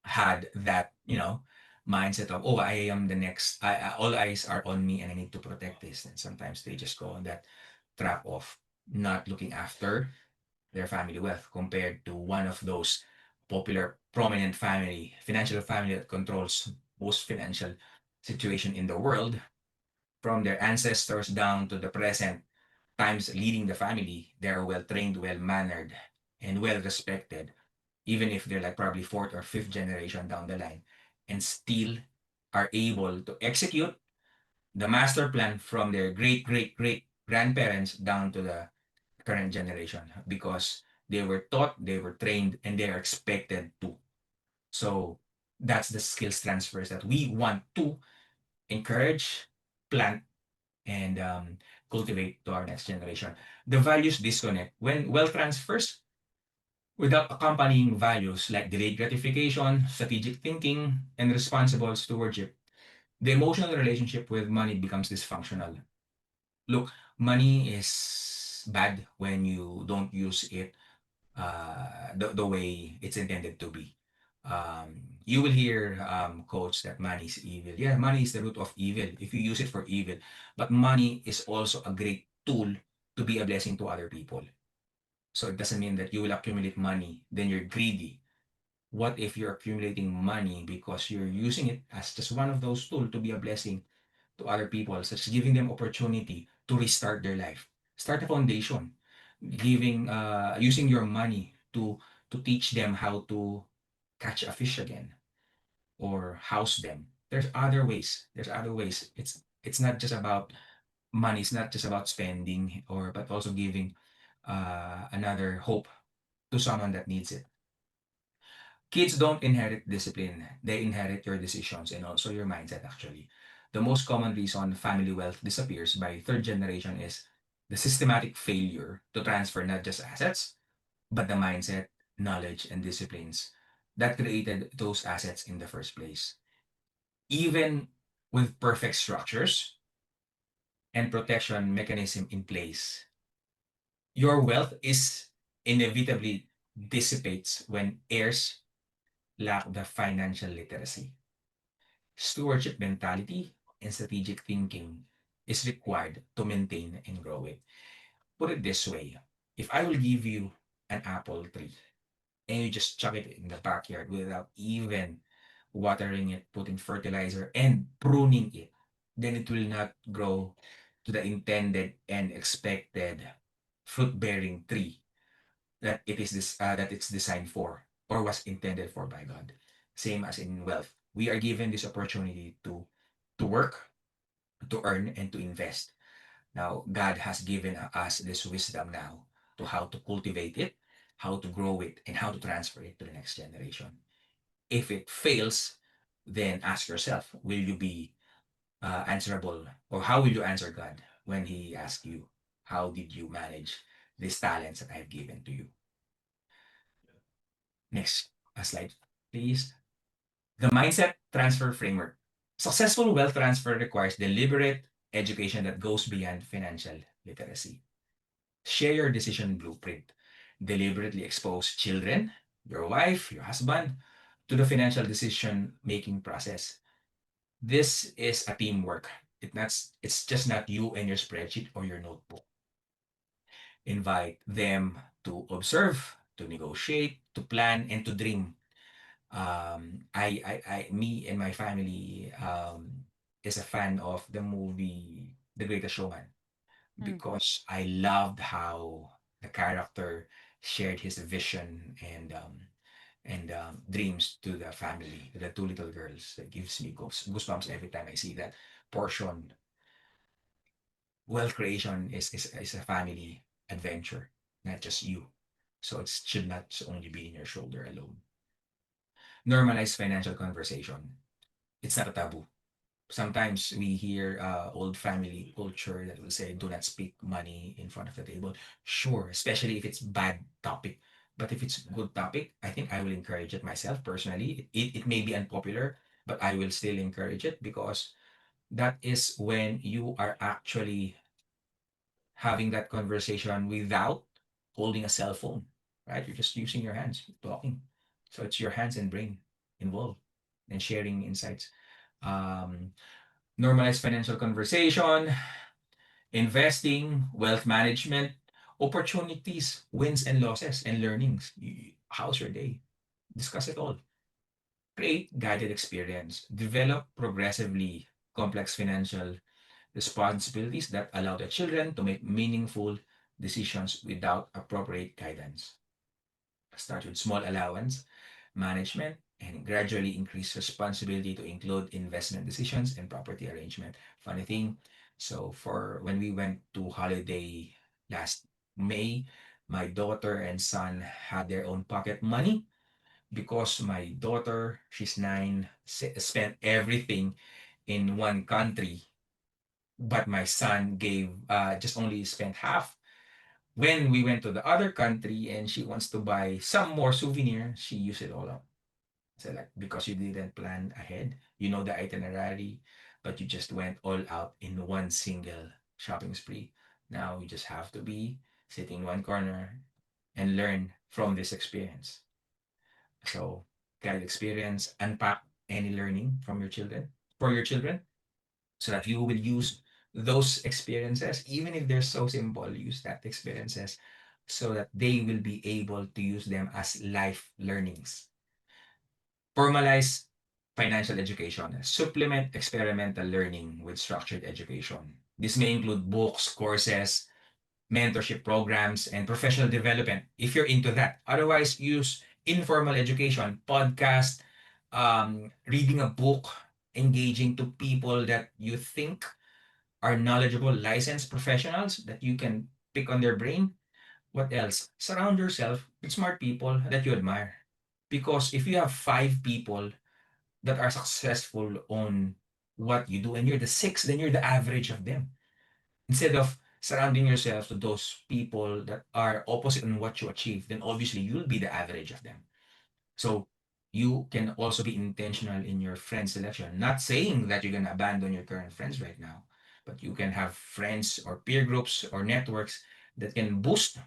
had that, mindset of, oh, I am the next, all eyes are on me and I need to protect this. And sometimes they just go on that trap of not looking after their family wealth compared to one of those popular prominent financial family that controls most financial situation in the world, from their ancestors down to the present times leading the family. They're well trained, well mannered, and well respected, even if they're like probably fourth or fifth generation down the line, and still are able to execute the master plan from their great great great grandparents down to the current generation because they were taught, they were trained, and they are expected to. So that's the skills transfers that we want to encourage, plant, and cultivate to our next generation. The values disconnect when wealth transfers without accompanying values like delayed gratification, strategic thinking, and responsible stewardship. The emotional relationship with money becomes dysfunctional. Look, money is bad when you don't use it the way it's intended to be. You will hear quotes that money is evil. Yeah, money is the root of evil if you use it for evil. But money is also a great tool to be a blessing to other people. So it doesn't mean that you will accumulate money, then you're greedy. What if you're accumulating money because you're using it as just one of those tools to be a blessing to other people, such as giving them opportunity to restart their life, start a foundation, giving using your money to teach them how to catch a fish again or house them. There's other ways. There's other ways. It's not just about money. It's not just about spending or but also giving another hope to someone that needs it. Kids don't inherit discipline. They inherit your decisions and also your mindset, actually. The most common reason family wealth disappears by third generation is the systematic failure to transfer not just assets, but the mindset, knowledge, and disciplines that created those assets in the first place. Even with perfect structures and protection mechanism in place, your wealth is inevitably dissipates when heirs lack the financial literacy. Stewardship mentality and strategic thinking is required to maintain and grow it. Put it this way, if I will give you an apple tree and you just chuck it in the backyard without even watering it, putting fertilizer, and pruning it, then it will not grow to the intended and expected fruit-bearing tree that it's designed for or was intended for by God. Same as in wealth. We are given this opportunity to work, to earn, and to invest. Now, God has given us this wisdom now to how to cultivate it, how to grow it, and how to transfer it to the next generation. If it fails, then ask yourself, will you be answerable, or how will you answer God when He asks you, how did you manage these talents that I've given to you? Next slide, please. The mindset transfer framework. Successful wealth transfer requires deliberate education that goes beyond financial literacy. Share your decision blueprint. Deliberately expose children, your wife, your husband, to the financial decision making process. This is a teamwork. It's just not you and your spreadsheet or your notebook. Invite them to observe, to negotiate, to plan, and to dream. Me and my family is a fan of the movie The Greatest Showman, Mm. because I loved how the character shared his vision and dreams to the family, to the two little girls. That gives me goosebumps every time I see that portion. Wealth creation is a family adventure, not just you. So it should not only be in your shoulder alone. Normalize financial conversation. It's not a taboo. Sometimes we hear old family culture that will say, do not speak money in front of the table. Sure, especially if it's bad topic. But if it's good topic, I think I will encourage it myself personally. It may be unpopular, but I will still encourage it, because that is when you are actually having that conversation without holding a cell phone, right? You're just using your hands, talking. So it's your hands and brain involved and sharing insights. Um, Normalize financial conversation, investing, wealth management, opportunities, wins and losses, and learnings. How's your day? Discuss it all. Create guided experience. Develop progressively complex financial responsibilities that allow the children to make meaningful decisions without appropriate guidance. Start with small allowance management and gradually increase responsibility to include investment decisions and property arrangement. Funny thing, so for when we went to holiday last May, my daughter and son had their own pocket money, because my daughter, she's 9, spent everything in one country, but my son gave just only spent half. When we went to the other country and she wants to buy some more souvenir, she used it all up. So like, because you didn't plan ahead, you know the itinerary, but you just went all out in one single shopping spree. Now you just have to be sitting in one corner and learn from this experience. So guide experience, unpack any learning from your children for your children, so that you will use those experiences, even if they're so simple, use that experiences so that they will be able to use them as life learnings. Formalize financial education. Supplement experimental learning with structured education. This may include books, courses, mentorship programs, and professional development if you're into that. Otherwise, use informal education, podcast, reading a book, engaging to people that you think are knowledgeable, licensed professionals that you can pick on their brain. What else? Surround yourself with smart people that you admire. Because if you have 5 people that are successful on what you do and you're the sixth, then you're the average of them. Instead of surrounding yourself to those people that are opposite on what you achieve, then obviously you'll be the average of them. So you can also be intentional in your friend selection. Not saying that you're going to abandon your current friends right now, but you can have friends or peer groups or networks that can boost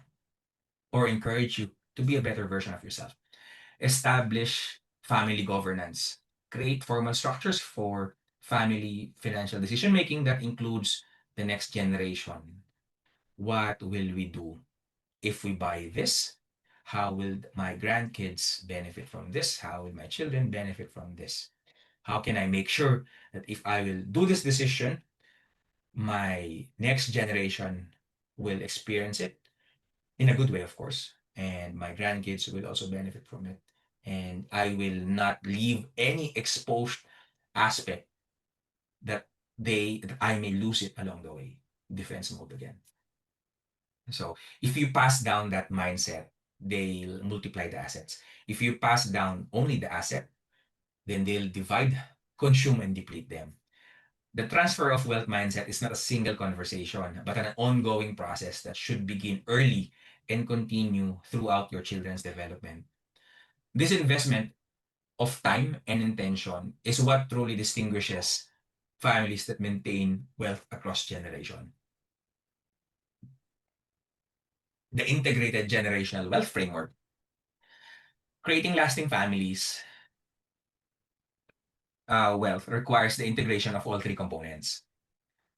or encourage you to be a better version of yourself. Establish family governance. Create formal structures for family financial decision making that includes the next generation. What will we do if we buy this? How will my grandkids benefit from this? How will my children benefit from this? How can I make sure that if I will do this decision, my next generation will experience it in a good way, of course, and my grandkids will also benefit from it. And I will not leave any exposed aspect that I may lose it along the way. Defense mode again. So if you pass down that mindset, they'll multiply the assets. If you pass down only the asset, then they'll divide, consume, and deplete them. The transfer of wealth mindset is not a single conversation, but an ongoing process that should begin early and continue throughout your children's development. This investment of time and intention is what truly distinguishes families that maintain wealth across generation. The integrated generational wealth framework, creating lasting families, wealth requires the integration of all three components: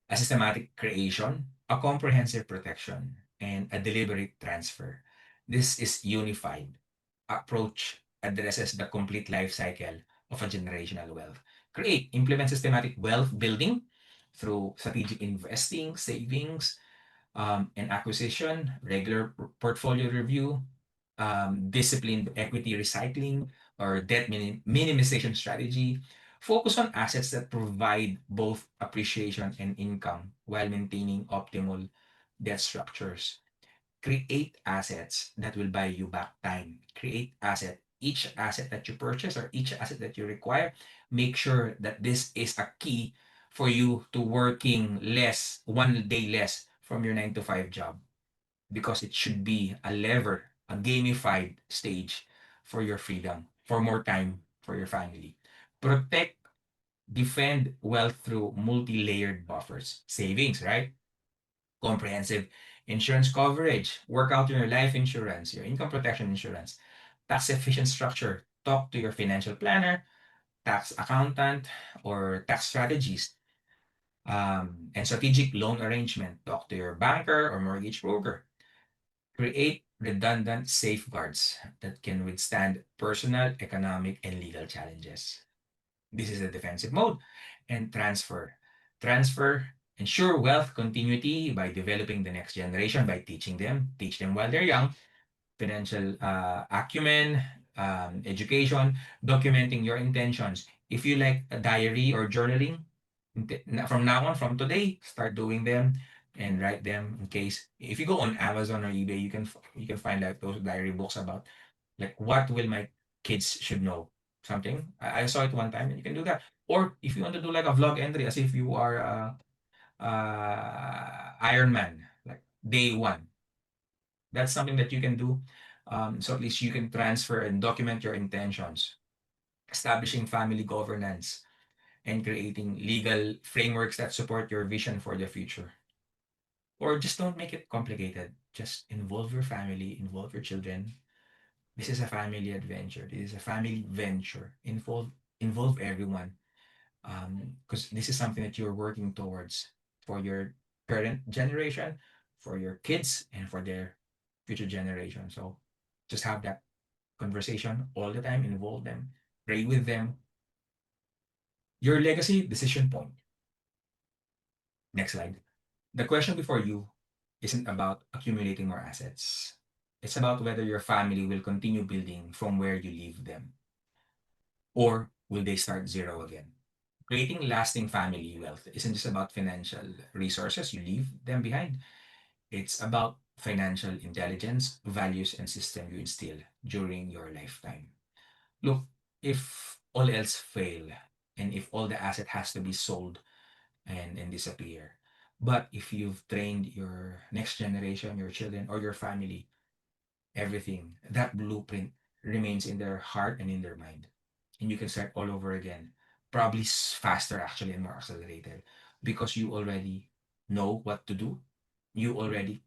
a systematic creation, a comprehensive protection, and a deliberate transfer. This is unified approach addresses the complete life cycle of a generational wealth. Create, implement systematic wealth building through strategic investing, savings, and acquisition, regular portfolio review, disciplined equity recycling, or debt minimization strategy. Focus on assets that provide both appreciation and income while maintaining optimal debt structures. Create assets that will buy you back time. Create each asset that you purchase or each asset that you require, make sure that this is a key for you to working less, 1 day less from your 9 to 5 job, because it should be a lever, a gamified stage for your freedom, for more time for your family. Protect, defend wealth through multi-layered buffers. Savings, right? Comprehensive insurance coverage, work out your life insurance, your income protection insurance, tax efficient structure. Talk to your financial planner, tax accountant, or tax strategist, and strategic loan arrangement. Talk to your banker or mortgage broker. Create redundant safeguards that can withstand personal, economic, and legal challenges. This is the defensive mode. And transfer. Transfer, ensure wealth continuity by developing the next generation, by teach them while they're young, financial acumen, education, documenting your intentions. If you like a diary or journaling, from now on, from today, start doing them and write them in case. If you go on Amazon or eBay, you can find like those diary books about like what will my kids should know something. I saw it one time and you can do that. Or if you want to do like a vlog entry as if you are Iron Man, like day one, that's something that you can do. So at least you can transfer and document your intentions, establishing family governance, and creating legal frameworks that support your vision for the future. Or just don't make it complicated. Just involve your family, involve your children. This is a family adventure. This is a family venture. Involve everyone. Because this is something that you're working towards for your current generation, for your kids, and for their future generation. So just have that conversation all the time, involve them, pray with them. Your legacy decision point. Next slide. The question before you isn't about accumulating more assets. It's about whether your family will continue building from where you leave them, or will they start zero again. Creating lasting family wealth isn't just about financial resources you leave them behind. It's about financial intelligence, values, and system you instill during your lifetime. Look, if all else fail, and if all the asset has to be sold and disappear, but if you've trained your next generation, your children, or your family, everything, that blueprint remains in their heart and in their mind. And you can start all over again, probably faster actually and more accelerated, because you already know what to do. You already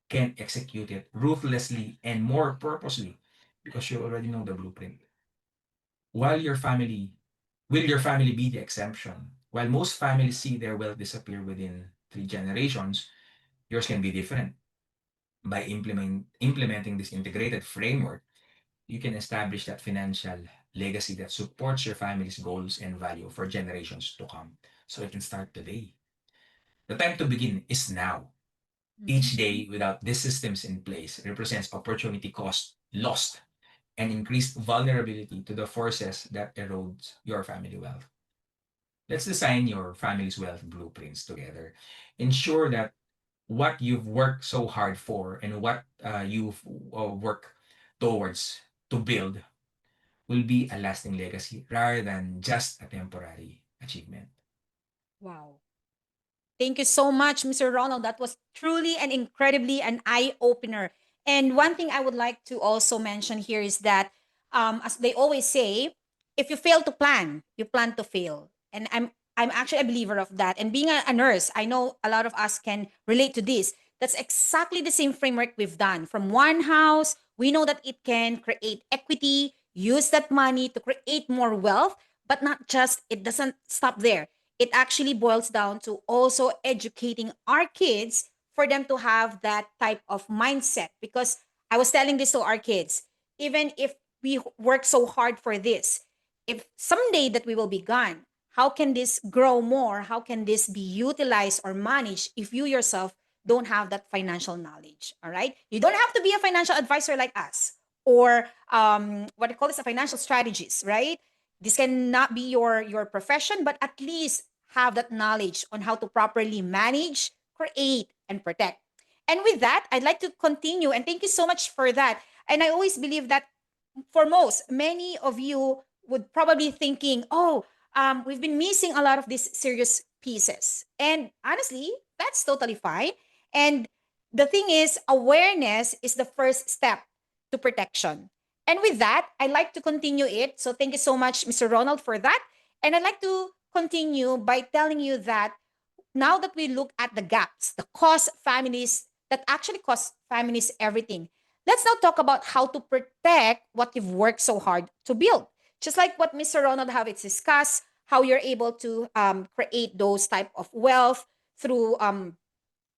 can execute it ruthlessly and more purposely because you already know the blueprint. While your family, will your family be the exception? While most families see their wealth disappear within 3 generations, yours can be different. By implementing this integrated framework, you can establish that financial legacy that supports your family's goals and value for generations to come. So it can start today. The time to begin is now. Each Mhm. day without these systems in place represents opportunity cost lost and increased vulnerability to the forces that erodes your family wealth. Let's design your family's wealth blueprints together. Ensure that what you've worked so hard for and what you've worked towards to build will be a lasting legacy rather than just a temporary achievement. Wow. Thank you so much, Mr. Ronald. That was truly and incredibly an eye opener. And one thing I would like to also mention here is that, as they always say, if you fail to plan, you plan to fail. And I'm actually a believer of that. And being a nurse, I know a lot of us can relate to this. That's exactly the same framework we've done. From one house, we know that it can create equity, use that money to create more wealth, but not just, it doesn't stop there. It actually boils down to also educating our kids for them to have that type of mindset. Because I was telling this to our kids, even if we work so hard for this, if someday that we will be gone, how can this grow more? How can this be utilized or managed if you yourself don't have that financial knowledge? All right. You don't have to be a financial advisor like us, or what I call this, a financial strategist, right? This cannot be your profession, but at least have that knowledge on how to properly manage, create, and protect. And with that, I'd like to continue, and thank you so much for that. And I always believe that for most, many of you would probably thinking, oh, we've been missing a lot of these serious pieces. And honestly, that's totally fine. And the thing is, awareness is the first step to protection. And with that, I'd like to continue it. So thank you so much, Mr. Ronald, for that. And I'd like to continue by telling you that now that we look at the gaps, the cost families that actually cost families everything, let's now talk about how to protect what you've worked so hard to build. Just like what Mr. Ronald have discussed, how you're able to create those type of wealth through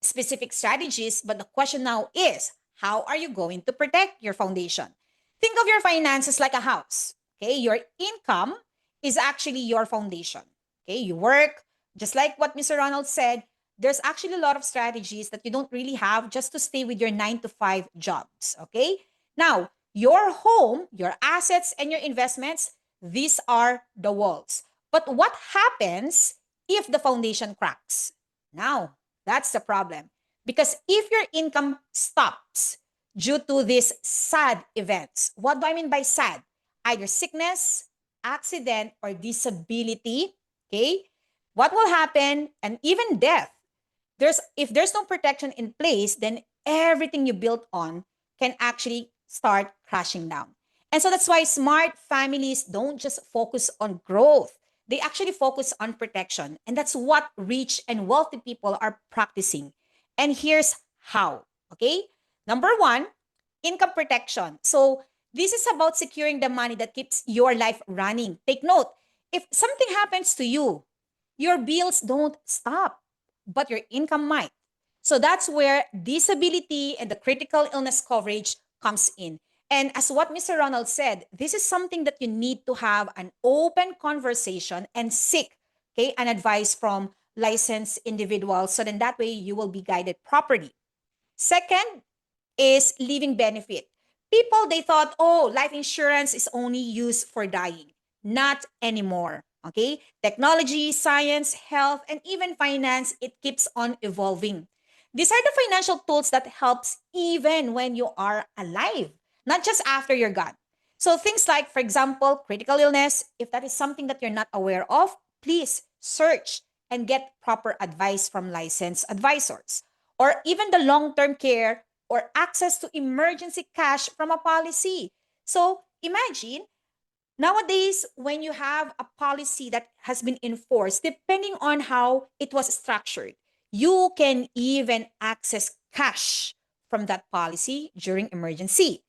specific strategies. But the question now is, how are you going to protect your foundation? Think of your finances like a house. Okay, your income is actually your foundation. Okay, you work, just like what Mr. Ronald said, there's actually a lot of strategies that you don't really have just to stay with your 9 to 5 jobs. Okay, now your home, your assets, and your investments, these are the walls. But what happens if the foundation cracks? Now, that's the problem. Because if your income stops due to these sad events, what do I mean by sad? Either sickness, accident, or disability, okay? What will happen? And even death. If there's no protection in place, then everything you built on can actually start crashing down. And so that's why smart families don't just focus on growth. They actually focus on protection. And that's what rich and wealthy people are practicing. And here's how. Okay? Number one, income protection. So this is about securing the money that keeps your life running. Take note, if something happens to you, your bills don't stop, but your income might. So that's where disability and the critical illness coverage comes in. And as what Mr. Ronald said, this is something that you need to have an open conversation and seek, okay, an advice from licensed individuals, so then that way you will be guided properly. Second is living benefit. People, they thought, oh, life insurance is only used for dying. Not anymore. Okay? Technology, science, health, and even finance, it keeps on evolving. These are the financial tools that helps even when you are alive, not just after you're gone. So things like, for example, critical illness, if that is something that you're not aware of, please search and get proper advice from licensed advisors. Or even the long-term care or access to emergency cash from a policy. So imagine nowadays, when you have a policy that has been enforced, depending on how it was structured, you can even access cash from that policy during emergency.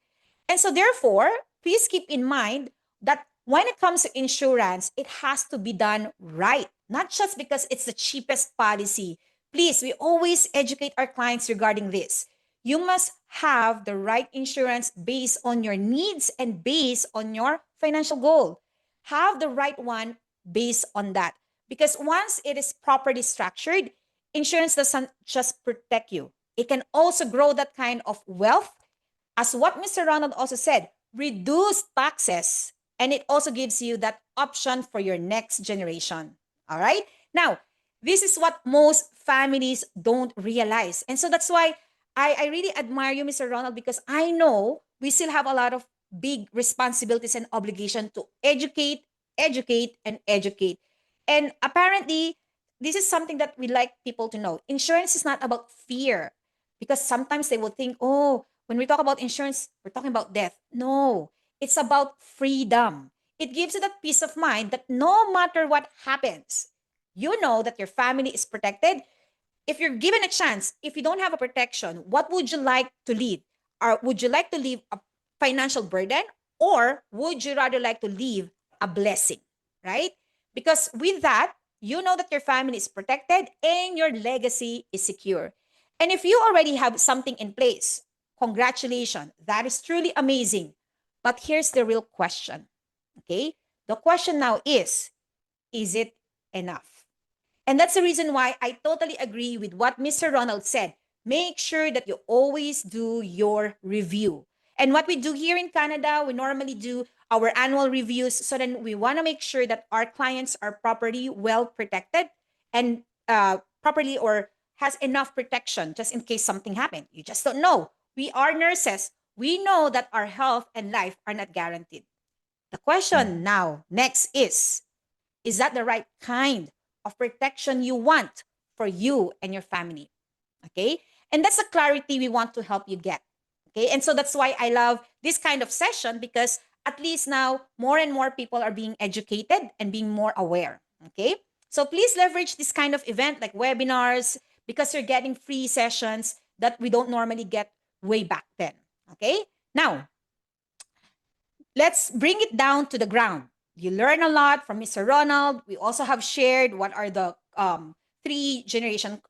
And so, therefore, please keep in mind that when it comes to insurance, it has to be done right, not just because it's the cheapest policy. Please, we always educate our clients regarding this. You must have the right insurance based on your needs and based on your financial goal. Have the right one based on that. Because once it is properly structured, insurance doesn't just protect you, it can also grow that kind of wealth. As what Mr. Ronald also said, reduce taxes. And it also gives you that option for your next generation. All right? Now, this is what most families don't realize. And so that's why I really admire you, Mr. Ronald, because I know we still have a lot of big responsibilities and obligation to educate, educate, and educate. And apparently, this is something that we like people to know. Insurance is not about fear, because sometimes they will think, oh, when we talk about insurance, we're talking about death. No, it's about freedom. It gives you that peace of mind that no matter what happens, you know that your family is protected. If you're given a chance, if you don't have a protection, what would you like to lead? Or would you like to leave a financial burden, or would you rather like to leave a blessing, right? Because with that, you know that your family is protected and your legacy is secure. And if you already have something in place, congratulations, that is truly amazing. But here's the real question, okay? The question now is it enough? And that's the reason why I totally agree with what Mr. Ronald said. Make sure that you always do your review. And what we do here in Canada, we normally do our annual reviews, so then we want to make sure that our clients are properly well protected and properly, or has enough protection just in case something happened. You just don't know. We are nurses. We know that our health and life are not guaranteed. The question Mm. now next is that the right kind of protection you want for you and your family? Okay. And that's the clarity we want to help you get. Okay. And so that's why I love this kind of session, because at least now more and more people are being educated and being more aware. Okay. So please leverage this kind of event like webinars, because you're getting free sessions that we don't normally get way back then. Okay. Now, let's bring it down to the ground. You learn a lot from Mr. Ronald. We also have shared what are the three generation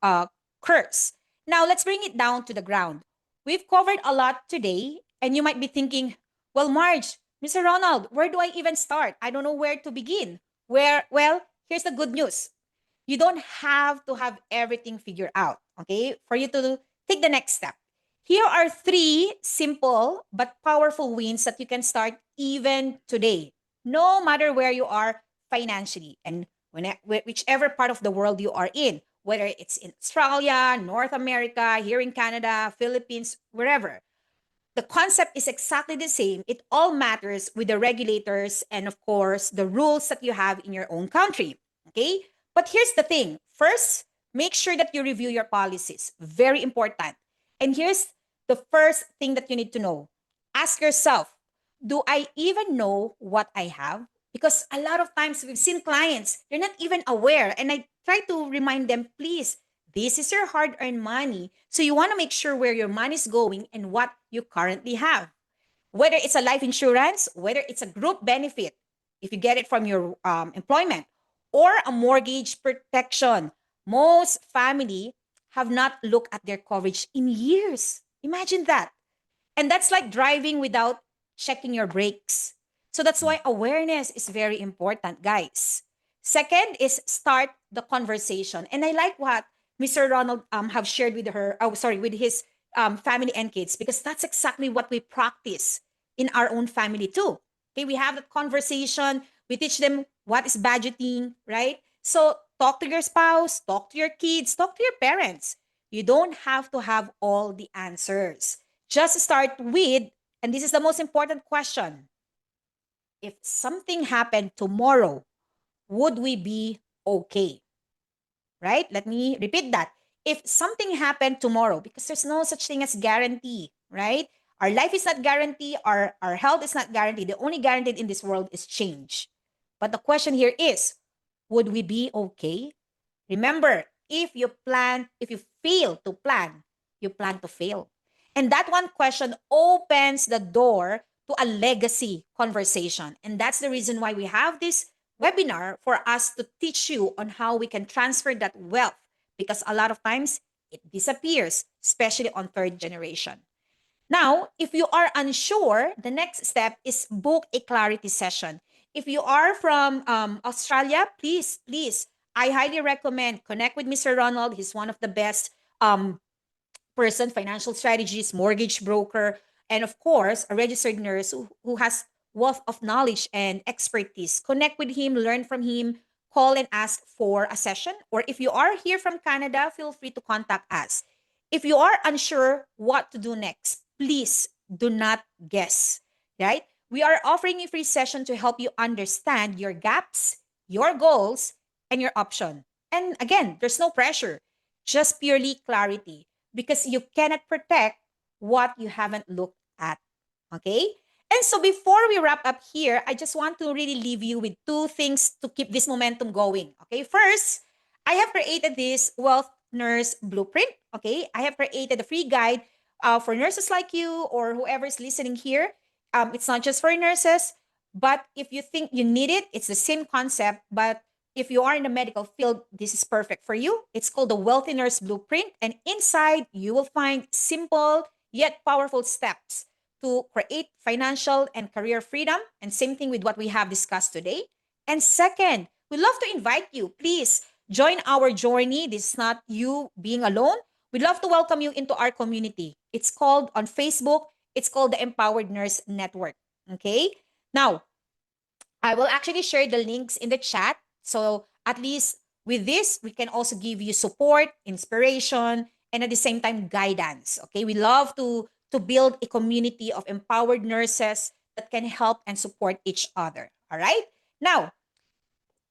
curves. Now let's bring it down to the ground. We've covered a lot today, and you might be thinking, well, Marge, Mr. Ronald, where do I even start? I don't know where to begin. Well, here's the good news. You don't have to have everything figured out, okay, for you to take the next step. Here are three simple but powerful wins that you can start even today, no matter where you are financially and whichever part of the world you are in, whether it's in Australia, North America, here in Canada, Philippines, wherever. The concept is exactly the same. It all matters with the regulators and, of course, the rules that you have in your own country. Okay? But here's the thing. First, make sure that you review your policies. Very important. And here's the first thing that you need to know. Ask yourself, do I even know what I have? Because a lot of times we've seen clients, they're not even aware. And I try to remind them, please, this is your hard earned money. So you want to make sure where your money is going and what you currently have. Whether it's a life insurance, whether it's a group benefit, if you get it from your employment, or a mortgage protection. Most family have not looked at their coverage in years. Imagine that. And that's like driving without checking your brakes. So that's why awareness is very important, guys. Second is start the conversation. And I like what Mr. Ronald have shared with with his family and kids, because that's exactly what we practice in our own family too. Okay, we have that conversation. We teach them what is budgeting, right? So talk to your spouse, talk to your kids, talk to your parents. You don't have to have all the answers. Just start with, and this is the most important question: if something happened tomorrow, would we be okay? Right? Let me repeat that. If something happened tomorrow, because there's no such thing as guarantee, right? Our life is not guaranteed, our health is not guaranteed. The only guaranteed in this world is change. But the question here is, would we be okay? Remember, if you fail to plan, you plan to fail. And that one question opens the door to a legacy conversation. And that's the reason why we have this webinar, for us to teach you on how we can transfer that wealth, because a lot of times it disappears, especially on third generation. Now, if you are unsure, the next step is book a clarity session. If you are from Australia, please, I highly recommend connect with Mr. Ronald. He's one of the best person, financial strategist, mortgage broker, and of course, a registered nurse who has wealth of knowledge and expertise. Connect with him, learn from him, call and ask for a session. Or if you are here from Canada, feel free to contact us. If you are unsure what to do next, please do not guess, right? We are offering a free session to help you understand your gaps, your goals, and your option. And again, there's no pressure, just purely clarity because you cannot protect what you haven't looked at. Okay? And so before we wrap up here, I just want to really leave you with two things to keep this momentum going. Okay? First, I have created this wealth nurse blueprint. Okay? I have created a free guide for nurses like you or whoever is listening here. It's not just for nurses, but if you think you need it, it's the same concept. But if you are in the medical field, this is perfect for you. It's called the Wealthy Nurse Blueprint. And inside, you will find simple yet powerful steps to create financial and career freedom. And same thing with what we have discussed today. And second, we love to invite you. Please join our journey. This is not you being alone. We'd love to welcome you into our community. It's called on Facebook, it's called the Empowered Nurse Network. Okay? Now, I will actually share the links in the chat. So at least with this, we can also give you support, inspiration, and at the same time guidance. Okay? We love to build a community of empowered nurses that can help and support each other. All right? Now,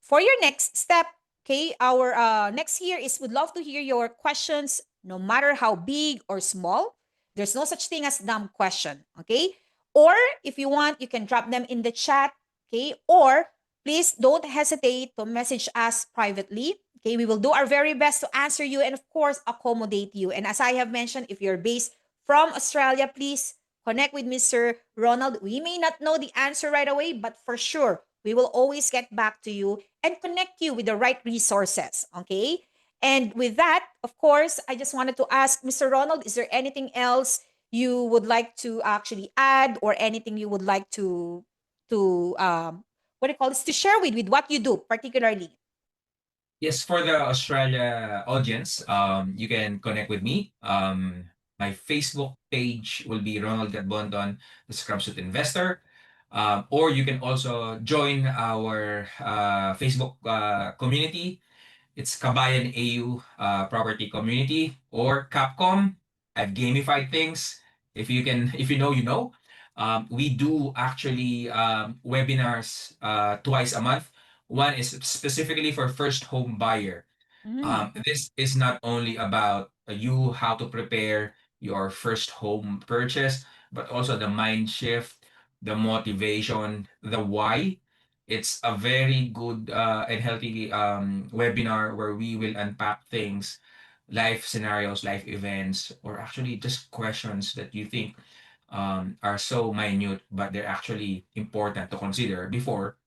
for your next step, okay, our next here is would love to hear your questions, no matter how big or small. There's no such thing as dumb question, okay? Or if you want, you can drop them in the chat, okay? Or please don't hesitate to message us privately. Okay, we will do our very best to answer you and of course accommodate you. And as I have mentioned, if you're based from Australia, please connect with Mr. Ronald. We may not know the answer right away, but for sure, we will always get back to you and connect you with the right resources. Okay. And with that, of course, I just wanted to ask Mr. Ronald, is there anything else you would like to actually add or anything you would like to what do you call this to share with what you do particularly? Yes, for the Australia audience, you can connect with me. My Facebook page will be Ronald Gatbonton, the Scrum Suit Investor. Or you can also join our Facebook community. It's Kabayan AU Property Community or Capcom. I've gamified things. If you can, if you know, you know. We do actually webinars twice a month. One is specifically for first home buyer. Mm, This is not only about you how to prepare your first home purchase, but also the mind shift, the motivation, the why. It's a very good and healthy webinar where we will unpack things, life scenarios, life events, or actually just questions that you think are so minute, but they're actually important to consider before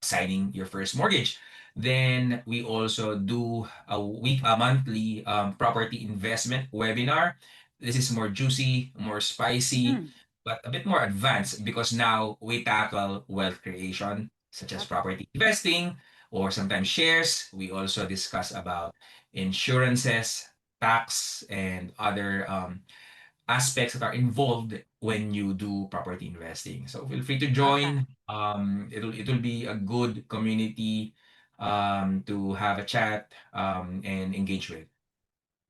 signing your first mortgage. Then we also do a monthly property investment webinar. This is more juicy, more spicy, mm, but a bit more advanced because now we tackle wealth creation, such as okay. property investing or sometimes shares. We also discuss about insurances, tax, and other aspects that are involved when you do property investing. So feel free to Okay. join. It will be a good community to have a chat and engage with.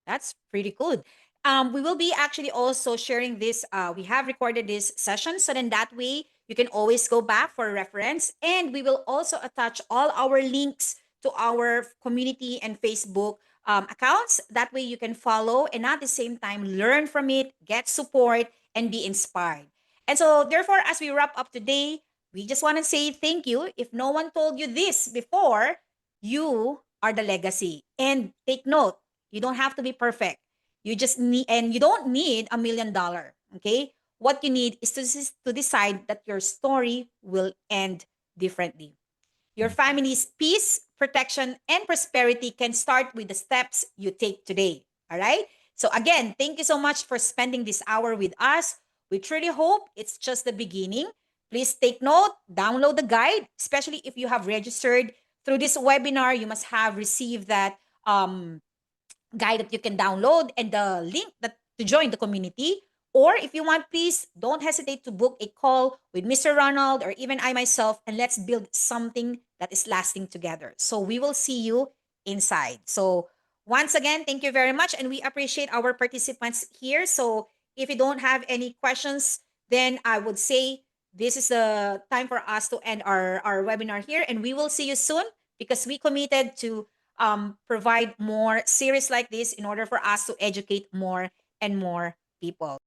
That's pretty good. We will be actually also sharing this. We have recorded this session, so then that way you can always go back for reference. And we will also attach all our links to our community and Facebook accounts. That way you can follow and at the same time learn from it, get support, and be inspired. And so, therefore, as we wrap up today, we just want to say thank you. If no one told you this before, you are the legacy. And take note, you don't have to be perfect. You just need, and you don't need $1 million. Okay. What you need is to decide that your story will end differently. Your family's peace, protection, and prosperity can start with the steps you take today. All right. So, again, thank you so much for spending this hour with us. We truly hope it's just the beginning. Please take note, download the guide, especially if you have registered through this webinar. You must have received that guide that you can download and the link that to join the community. Or if you want, please don't hesitate to book a call with Mr. Ronald or even I myself, and let's build something that is lasting together. So we will see you inside. So once again, thank you very much. And we appreciate our participants here. So if you don't have any questions, then I would say this is the time for us to end our webinar here, and we will see you soon because we committed to provide more series like this in order for us to educate more and more people.